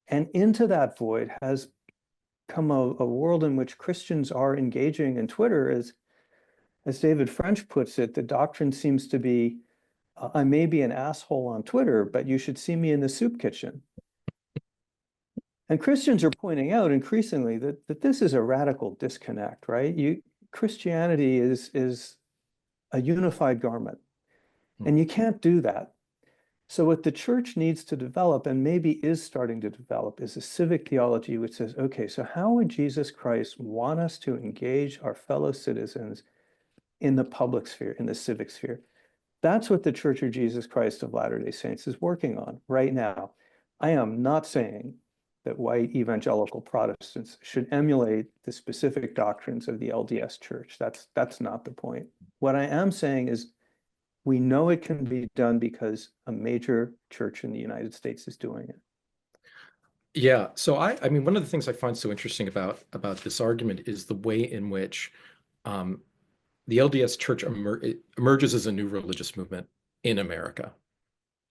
And into that void has come a world in which Christians are engaging in Twitter. As David French puts it, the doctrine seems to be, I may be an asshole on Twitter, but you should see me in the soup kitchen. And Christians are pointing out increasingly that this is a radical disconnect, right? Christianity is a unified garment, and you can't do that. So what the church needs to develop, and maybe is starting to develop, is a civic theology which says, okay, so how would Jesus Christ want us to engage our fellow citizens in the public sphere, in the civic sphere? That's what the Church of Jesus Christ of Latter-day Saints is working on right now. I am not saying that white evangelical Protestants should emulate the specific doctrines of the LDS Church. That's not the point. What I am saying is we know it can be done because a major church in the United States is doing it. Yeah. So I mean, one of the things I find so interesting about this argument is the way in which the LDS Church emerges as a new religious movement in America,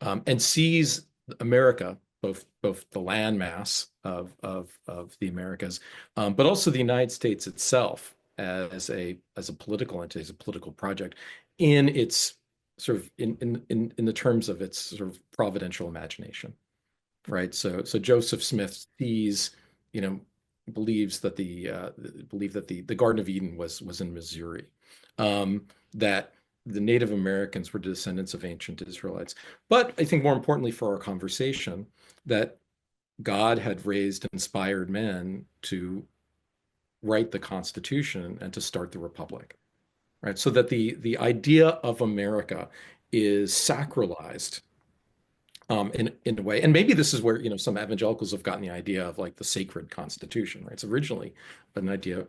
and sees America, both the landmass of the Americas, but also the United States itself as a political entity, as a political project, in its sort of in the terms of its sort of providential imagination, right? So Joseph Smith sees, believes that the Garden of Eden was in Missouri, that the Native Americans were descendants of ancient Israelites. But I think more importantly for our conversation, that God had raised inspired men to write the Constitution and to start the Republic, right? So that the idea of America is sacralized in a way. And maybe this is where, some evangelicals have gotten the idea of like the sacred Constitution, right? It's originally an idea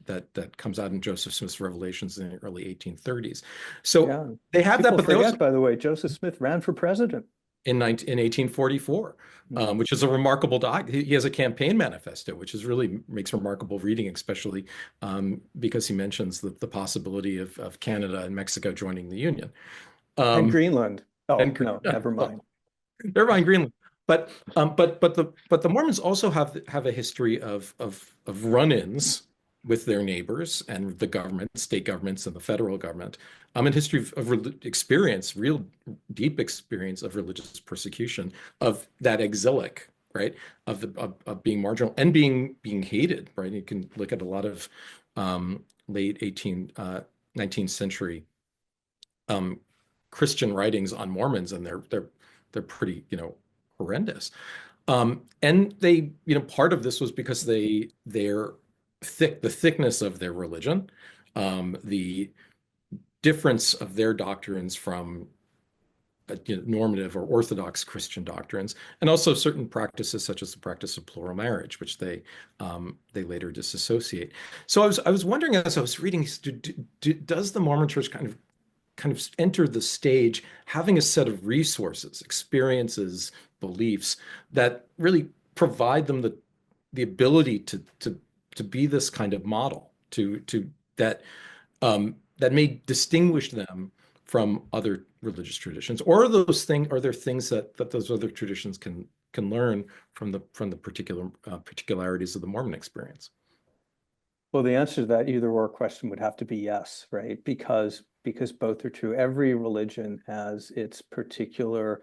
that comes out in Joseph Smith's Revelations in the early 1830s. So Yeah. they have that, People but they forget, also by the way, Joseph Smith ran for president. in 1844, which is a remarkable doc. He has a campaign manifesto, which is really makes remarkable reading, especially because he mentions the possibility of Canada and Mexico joining the Union. And Greenland. Oh, And no, never mind. never mind Greenland. But the Mormons also have a history of run-ins with their neighbors and the government, state governments, and the federal government. And history of experience, real deep experience of religious persecution, of that exilic, right, of being marginal and being hated, right. You can look at a lot of late 19th century Christian writings on Mormons, and they're pretty, horrendous. And they, part of this was because the thickness of their religion, the difference of their doctrines from normative or orthodox Christian doctrines, and also certain practices such as the practice of plural marriage, which they later disassociate. So I was wondering, as I was reading, does the Mormon Church kind of enter the stage having a set of resources, experiences, beliefs that really provide them the ability to be this kind of model, to that that may distinguish them from other religious traditions? Or are there things that those other traditions can learn from the particularities of the Mormon experience? Well, the answer to that either or question would have to be yes, right? Because both are true. Every religion has its particular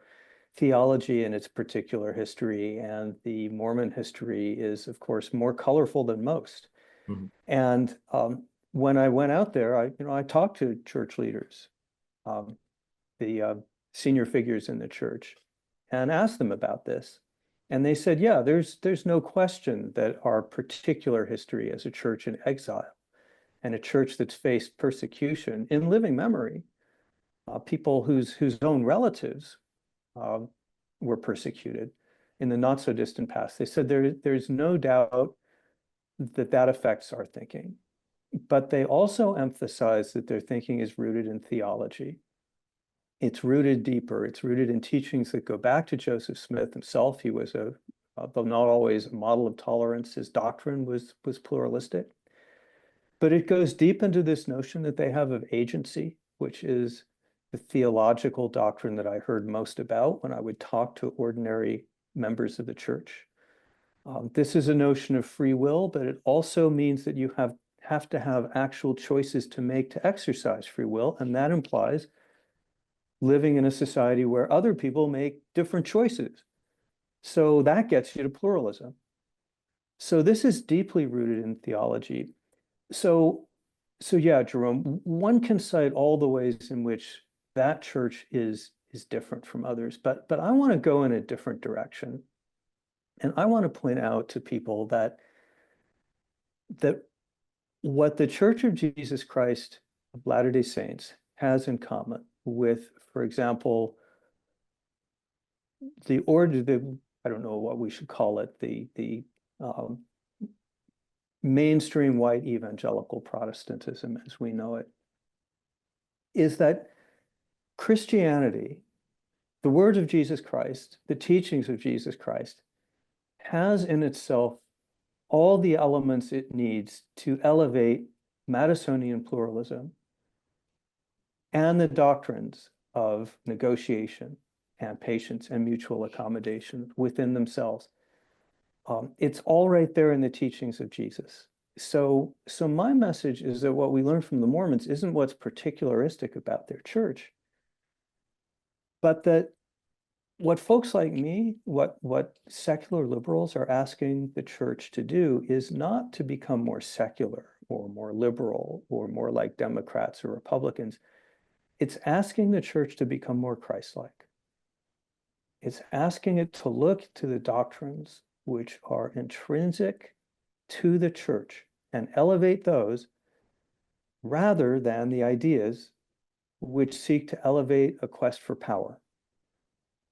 theology in its particular history, and the Mormon history is, of course, more colorful than most. Mhm. And when I went out there, I talked to church leaders, the senior figures in the church, and asked them about this. And they said, yeah, there's no question that our particular history as a church in exile and a church that's faced persecution in living memory, people whose own relatives uh, were persecuted in the not so distant past. They said there's no doubt that that affects our thinking, but they also emphasize that their thinking is rooted in theology. It's rooted deeper. It's rooted in teachings that go back to Joseph Smith himself. He was though not always a model of tolerance. His doctrine was pluralistic, but it goes deep into this notion that they have of agency, which is the theological doctrine that I heard most about when I would talk to ordinary members of the church. This is a notion of free will, but it also means that you have to have actual choices to make to exercise free will, and that implies living in a society where other people make different choices. So that gets you to pluralism. So this is deeply rooted in theology. So yeah, Jerome, one can cite all the ways in which that church is different from others, but I want to go in a different direction. And I want to point out to people that what the Church of Jesus Christ of Latter-day Saints has in common with, for example, I don't know what we should call it, the mainstream white evangelical Protestantism as we know it, is that Christianity, the words of Jesus Christ, the teachings of Jesus Christ, has in itself all the elements it needs to elevate Madisonian pluralism and the doctrines of negotiation and patience and mutual accommodation within themselves. It's all right there in the teachings of Jesus. So my message is that what we learn from the Mormons isn't what's particularistic about their church, but that what folks like me, what secular liberals are asking the church to do is not to become more secular or more liberal or more like Democrats or Republicans. It's asking the church to become more Christ-like. It's asking it to look to the doctrines which are intrinsic to the church and elevate those rather than the ideas which seek to elevate a quest for power,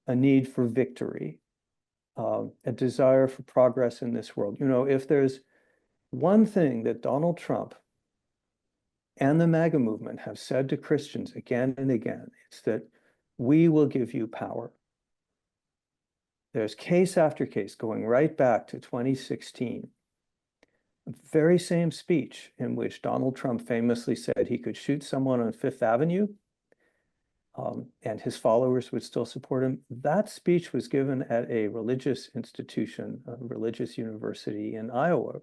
a need for victory, a desire for progress in this world. If there's one thing that Donald Trump and the MAGA movement have said to Christians again and again, it's that we will give you power. There's case after case going right back to 2016, the very same speech in which Donald Trump famously said he could shoot someone on Fifth Avenue and his followers would still support him. That speech was given at a religious institution, a religious university in Iowa,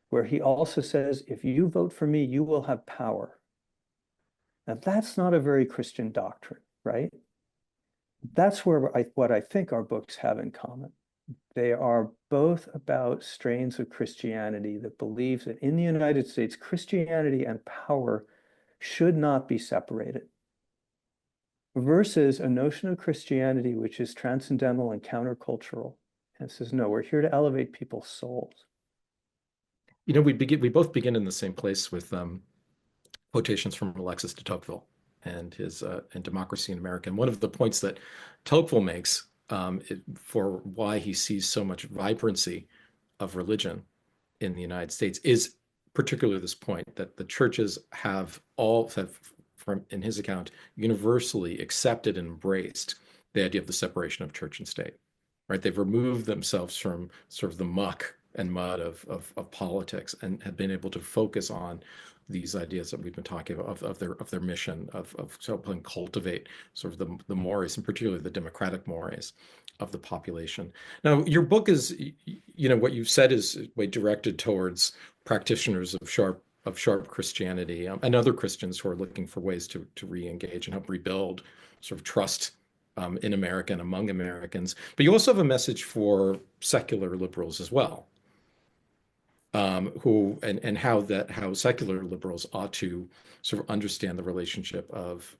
where he also says, if you vote for me, you will have power. Now, that's not a very Christian doctrine, right? That's what I think our books have in common. They are both about strains of Christianity that believes that in the United States, Christianity and power should not be separated, versus a notion of Christianity which is transcendental and countercultural and says, no, we're here to elevate people's souls. We both begin in the same place with quotations from Alexis de Tocqueville and his in Democracy in America. And one of the points that Tocqueville makes for why he sees so much vibrancy of religion in the United States is particularly this point that the churches have from in his account, universally accepted and embraced the idea of the separation of church and state, right? They've removed themselves from sort of the muck and mud of politics and have been able to focus on these ideas that we've been talking about of their mission of helping cultivate sort of the mores, and particularly the democratic mores of the population. Now, your book is, what you've said is way directed towards practitioners of sharp Christianity and other Christians who are looking for ways to re-engage and help rebuild sort of trust in America and among Americans. But you also have a message for secular liberals as well, who and how secular liberals ought to sort of understand the relationship of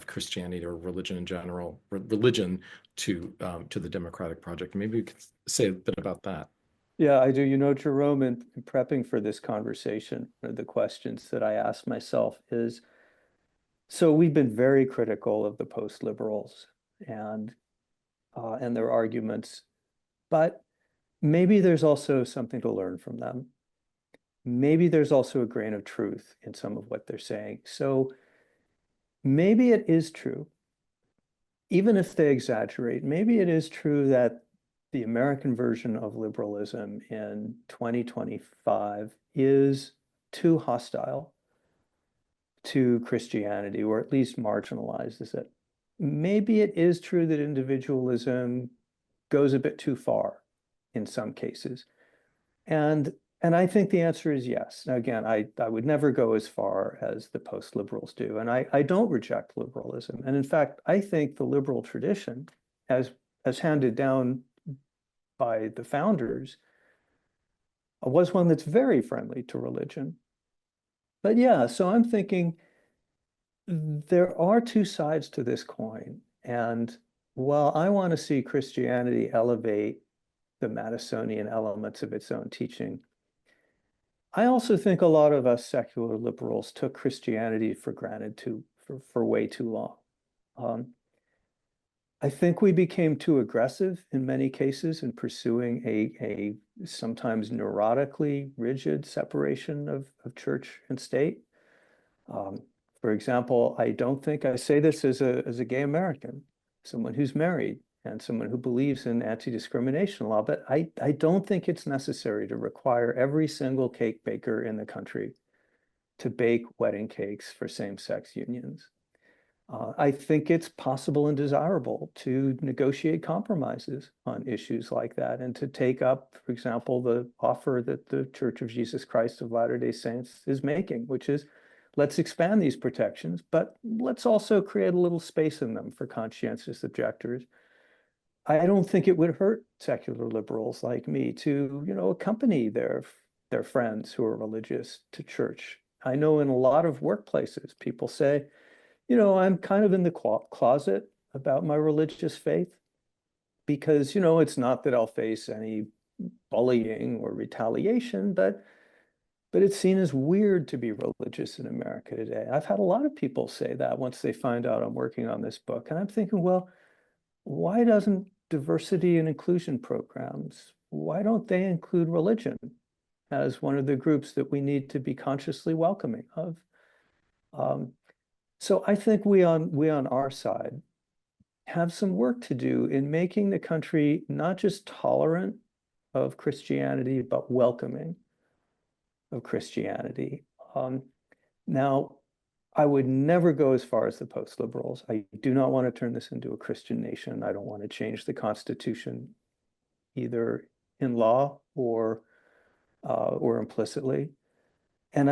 Christianity or religion in general, religion to the democratic project. Maybe we could say a bit about that. Yeah, I do. You know, Jerome, in prepping for this conversation, one of the questions that I asked myself is, so we've been very critical of the post-liberals and their arguments, but maybe there's also something to learn from them. Maybe there's also a grain of truth in some of what they're saying. So maybe it is true, even if they exaggerate, maybe it is true that the American version of liberalism in 2025 is too hostile to Christianity, or at least marginalizes it. Maybe it is true that individualism goes a bit too far in some cases. And I think the answer is yes. Now, again, I would never go as far as the post-liberals do. And I don't reject liberalism. And in fact, I think the liberal tradition, as handed down by the founders, was one that's very friendly to religion. But yeah, so I'm thinking there are two sides to this coin. And while I want to see Christianity elevate the Madisonian elements of its own teaching, I also think a lot of us secular liberals took Christianity for granted for way too long. Um, I think we became too aggressive in many cases in pursuing a sometimes neurotically rigid separation of church and state. Um, for example, I don't think I say this as a gay American, someone who's married and someone who believes in anti-discrimination law, but I don't think it's necessary to require every single cake baker in the country to bake wedding cakes for same-sex unions. I think it's possible and desirable to negotiate compromises on issues like that and to take up, for example, the offer that the Church of Jesus Christ of Latter-day Saints is making, which is let's expand these protections, but let's also create a little space in them for conscientious objectors. I don't think it would hurt secular liberals like me to, accompany their friends who are religious to church. I know in a lot of workplaces, people say, I'm kind of in the closet about my religious faith because, it's not that I'll face any bullying or retaliation, but it's seen as weird to be religious in America today. I've had a lot of people say that once they find out I'm working on this book. And I'm thinking, well, why doesn't diversity and inclusion programs, why don't they include religion as one of the groups that we need to be consciously welcoming of? So I think we on our side have some work to do in making the country not just tolerant of Christianity, but welcoming of Christianity. Now, I would never go as far as the post-liberals. I do not want to turn this into a Christian nation. I don't want to change the Constitution, either in law or implicitly. And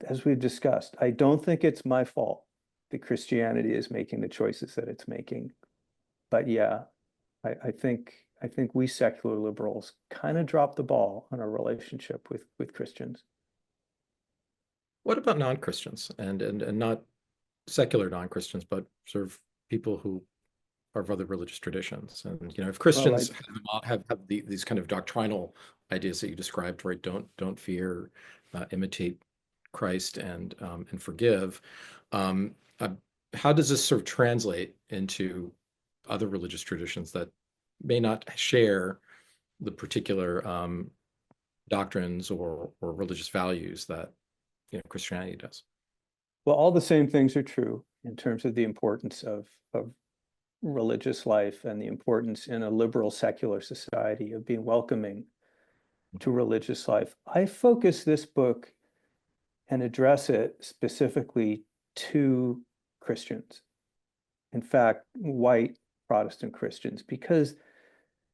as we've discussed, I don't think it's my fault that Christianity is making the choices that it's making. But yeah, I think we secular liberals kind of dropped the ball on our relationship with Christians. What about non-Christians and not secular non-Christians, but sort of people who are of other religious traditions? And if Well, Christians have these kind of doctrinal ideas that you described, right? Don't fear, imitate Christ, and forgive. How does this sort of translate into other religious traditions that may not share the particular doctrines or religious values that Christianity does? well, all the same things are true in terms of the importance of religious life and the importance in a liberal secular society of being welcoming to religious life. I focus this book and address it specifically to Christians. In fact, white Protestant Christians, because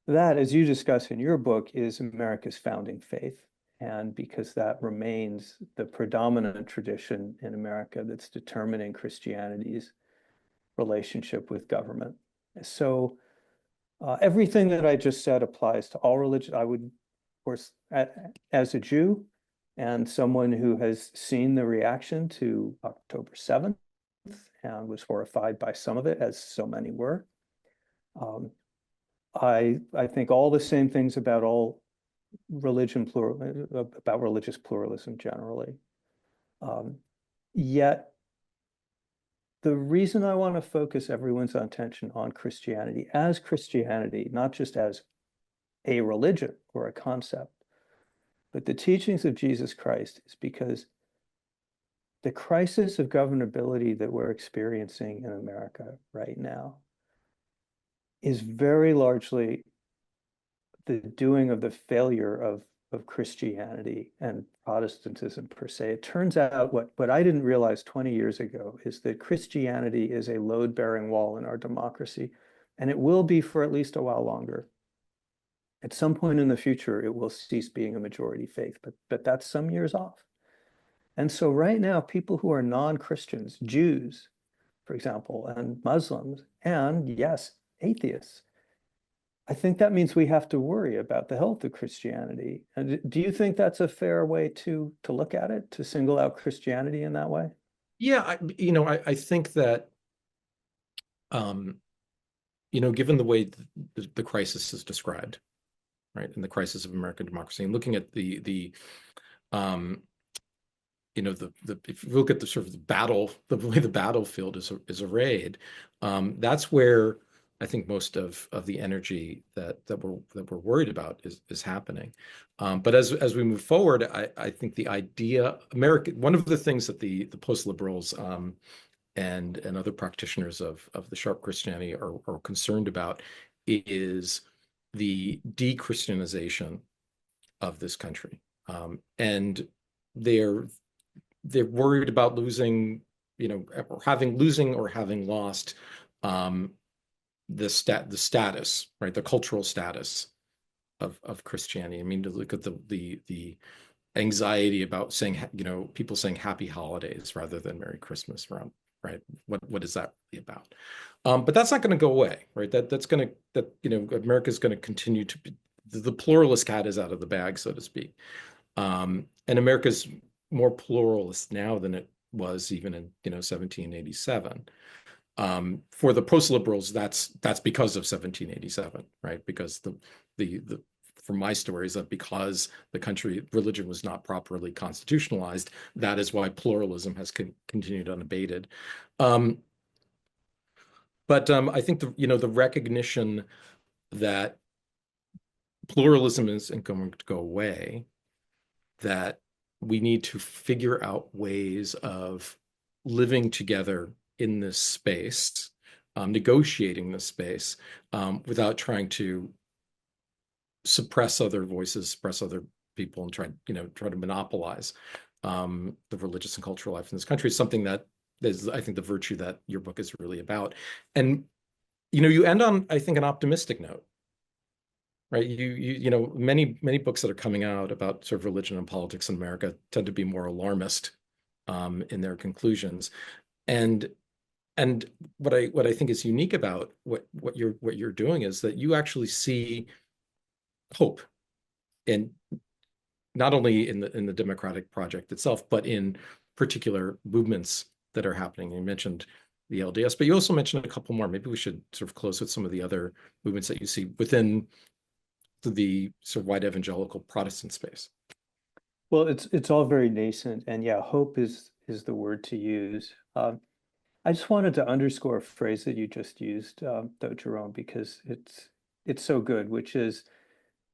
that, as you discuss in your book, is America's founding faith. And because that remains the predominant tradition in America that's determining Christianity's relationship with government. So everything that I just said applies to all religions. I would, of course, as a Jew and someone who has seen the reaction to October 7th and was horrified by some of it, as so many were, I think all the same things about all about religious pluralism generally. Yet the reason I want to focus everyone's attention on Christianity as Christianity, not just as a religion or a concept, but the teachings of Jesus Christ, is because the crisis of governability that we're experiencing in America right now is very largely the doing of the failure of Christianity and Protestantism per se. It turns out what I didn't realize 20 years ago is that Christianity is a load-bearing wall in our democracy, and it will be for at least a while longer. At some point in the future, it will cease being a majority faith, but that's some years off. And so right now, people who are non-Christians, Jews, for example, and Muslims, and yes, atheists, I think that means we have to worry about the health of Christianity. And do you think that's a fair way to look at it, to single out Christianity in that way? Yeah, I think that, given the way the crisis is described, right, and the crisis of American democracy, and looking at um, if you look at the sort of the way the battlefield is arrayed, that's where I think most of the energy that we're worried about is happening. But as we move forward, I think the idea one of the things that the post-liberals and other practitioners of the sharp Christianity are concerned about is the de-Christianization of this country, and they're worried about losing, or having lost the status, right, the cultural status of Christianity. I mean, to look at the anxiety about saying, people saying happy holidays rather than Merry Christmas around, right? What is that really about? But that's not going to go away, right? America's going to continue to be, the pluralist cat is out of the bag, so to speak. And America's more pluralist now than it was even in 1787. For the post-liberals, that's because of 1787, right? Because from my stories, that because religion was not properly constitutionalized, that is why pluralism has continued unabated. But I think the recognition that pluralism isn't going to go away, that we need to figure out ways of living together in this space, negotiating this space, without trying to suppress other voices, suppress other people, and try to monopolize the religious and cultural life in this country, is something that is, I think, the virtue that your book is really about. And you end on, I think, an optimistic note, right? Many books that are coming out about sort of religion and politics in America tend to be more alarmist in their conclusions. And what I think is unique about what you're doing is that you actually see hope in, not only in the democratic project itself, but in particular movements that are happening. You mentioned the LDS, but you also mentioned a couple more. Maybe we should sort of close with some of the other movements that you see within the sort of white evangelical Protestant space. Well, it's all very nascent, and yeah, hope is the word to use. I just wanted to underscore a phrase that you just used, though, Jerome, because it's so good, which is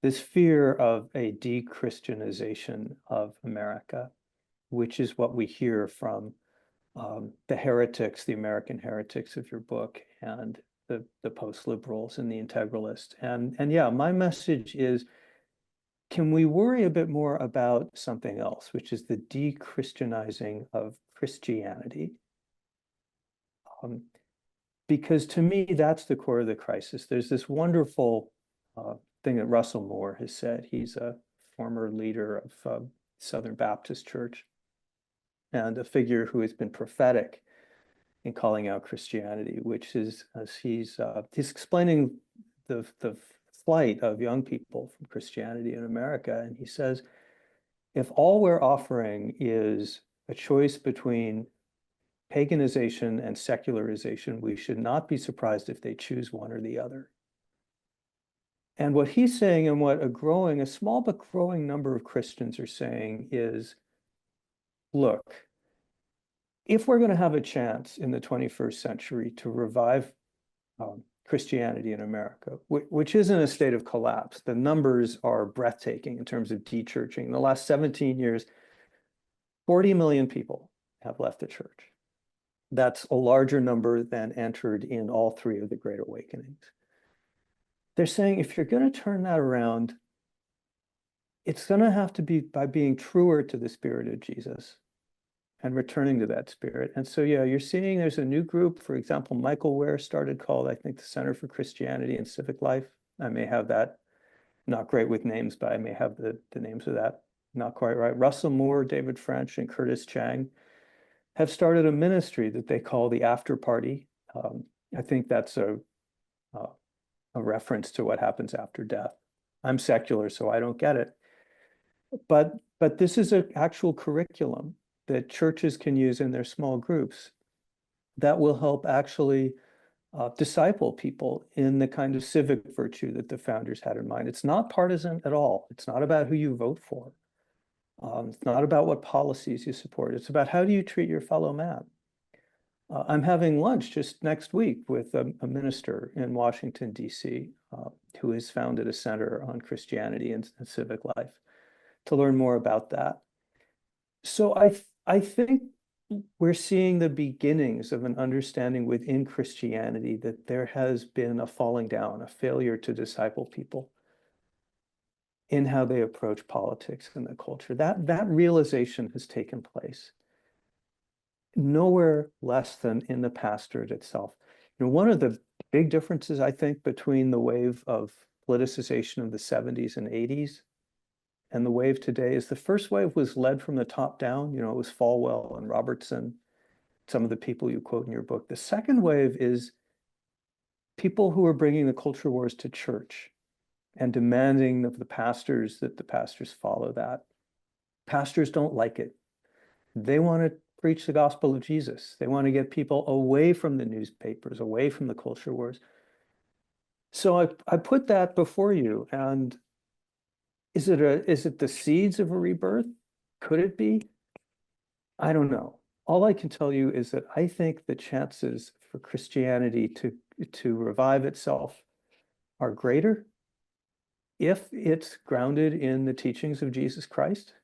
this fear of a de-Christianization of America, which is what we hear from the heretics, the American heretics of your book, and the post-liberals and the integralists. And yeah, my message is, can we worry a bit more about something else, which is the de-Christianizing of Christianity? Because to me, that's the core of the crisis. There's this wonderful thing that Russell Moore has said. He's a former leader of Southern Baptist Church and a figure who has been prophetic in calling out Christianity, which is as he's explaining the flight of young people from Christianity in America, and he says, if all we're offering is a choice between paganization and secularization, we should not be surprised if they choose one or the other. And what he's saying, and what a small but growing number of Christians are saying, is, look, if we're going to have a chance in the 21st century to revive Christianity in America, which is in a state of collapse, the numbers are breathtaking in terms of de-churching. In the last 17 years, 40 million people have left the church. That's a larger number than entered in all three of the Great Awakenings. They're saying if you're going to turn that around, it's going to have to be by being truer to the spirit of Jesus and returning to that spirit. And so, yeah, you're seeing there's a new group, for example, Michael Ware started, called, I think, the Center for Christianity and Civic Life. I may have that not great with names, but I may have the names of that not quite right. Russell Moore, David French, and Curtis Chang have started a ministry that they call the After Party. I think that's a reference to what happens after death. I'm secular, so I don't get it. But this is an actual curriculum that churches can use in their small groups that will help actually disciple people in the kind of civic virtue that the founders had in mind. It's not partisan at all. It's not about who you vote for. It's not about what policies you support. It's about how do you treat your fellow man. I'm having lunch just next week with a minister in Washington, D.C., who has founded a center on Christianity and civic life to learn more about that. So I think we're seeing the beginnings of an understanding within Christianity that there has been a falling down, a failure to disciple people in how they approach politics and the culture. That realization has taken place nowhere less than in the pastorate itself. One of the big differences, I think, between the wave of politicization of the 70s and 80s and the wave today is the first wave was led from the top down. It was Falwell and Robertson, some of the people you quote in your book. The second wave is people who are bringing the culture wars to church and demanding of the pastors that the pastors follow that. Pastors don't like it. They want to preach the gospel of Jesus. They want to get people away from the newspapers, away from the culture wars. So I put that before you. And is it the seeds of a rebirth? Could it be? I don't know. All I can tell you is that I think the chances for Christianity to revive itself are greater if it's grounded in the teachings of Jesus Christ.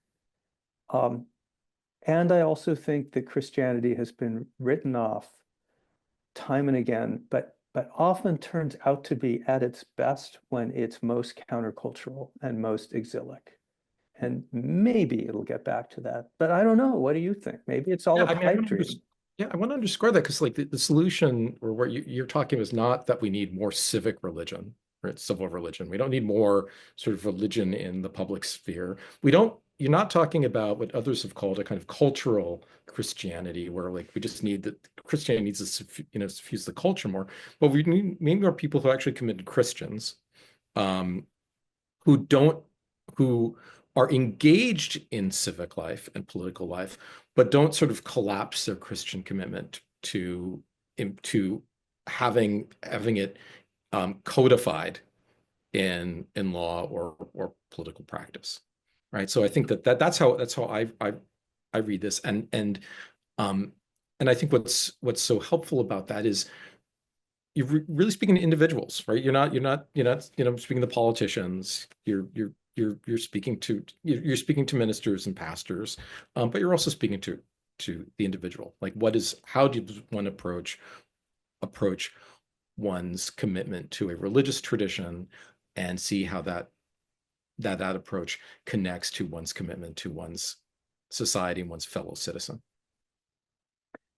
And I also think that Christianity has been written off time and again, but often turns out to be at its best when it's most countercultural and most exilic. And maybe it'll get back to that, but I don't know. What do you think? Maybe it's all a pipe dream. I want to underscore that because, like, the solution, or what you're talking is not that we need more civic religion, right? Civil religion. We don't need more sort of religion in the public sphere. You're not talking about what others have called a kind of cultural Christianity, where, like, we just need that Christianity needs to, suffuse the culture more. But we need more people who actually committed Christians, who are engaged in civic life and political life, but don't sort of collapse their Christian commitment to having it codified in law or political practice, right? So I think that's how I read this, and I think what's so helpful about that is you're really speaking to individuals, right? You're not speaking to politicians. You're speaking to ministers and pastors, but you're also speaking to the individual. Like, how do one approach one's commitment to a religious tradition, and see how that approach connects to one's commitment to one's society and one's fellow citizen.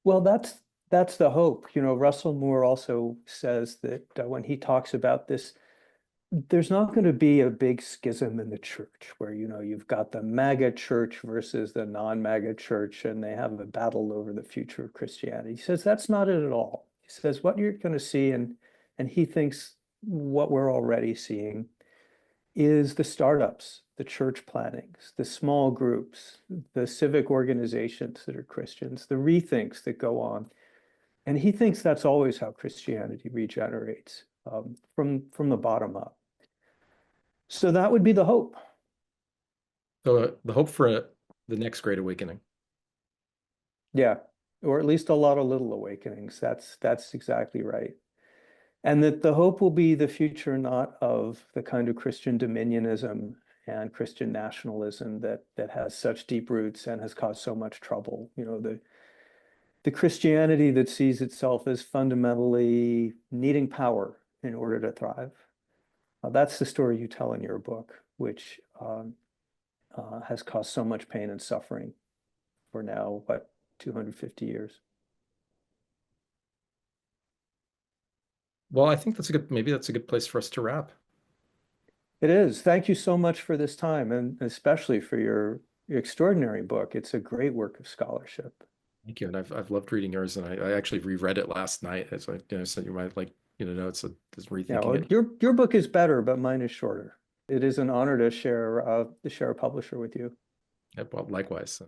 Well, that's the hope. Russell Moore also says that when he talks about this there's not going to be a big schism in the church where, you've got the MAGA church versus the non-MAGA church, and they have a battle over the future of Christianity. He says that's not it at all. He says what you're going to see, and he thinks what we're already seeing is the startups, the church plantings, the small groups, the civic organizations that are Christians, the rethinks that go on. And he thinks that's always how Christianity regenerates, from the bottom up. So that would be the hope. So the hope for the next Great Awakening. Yeah, or at least a lot of little awakenings. That's exactly right. And that the hope will be the future not of the kind of Christian dominionism and Christian nationalism that has such deep roots and has caused so much trouble. The Christianity that sees itself as fundamentally needing power in order to thrive. That's the story you tell in your book, which has caused so much pain and suffering for now, 250 years. Well, I think maybe that's a good place for us to wrap. It is. Thank you so much for this time, and especially for your extraordinary book. It's a great work of scholarship. Thank you. And I've loved reading yours, and I actually reread it last night as I sent you my notes, just rethinking it. Your book is better, but mine is shorter. It is an honor to share a publisher with you. Yeah, well, likewise.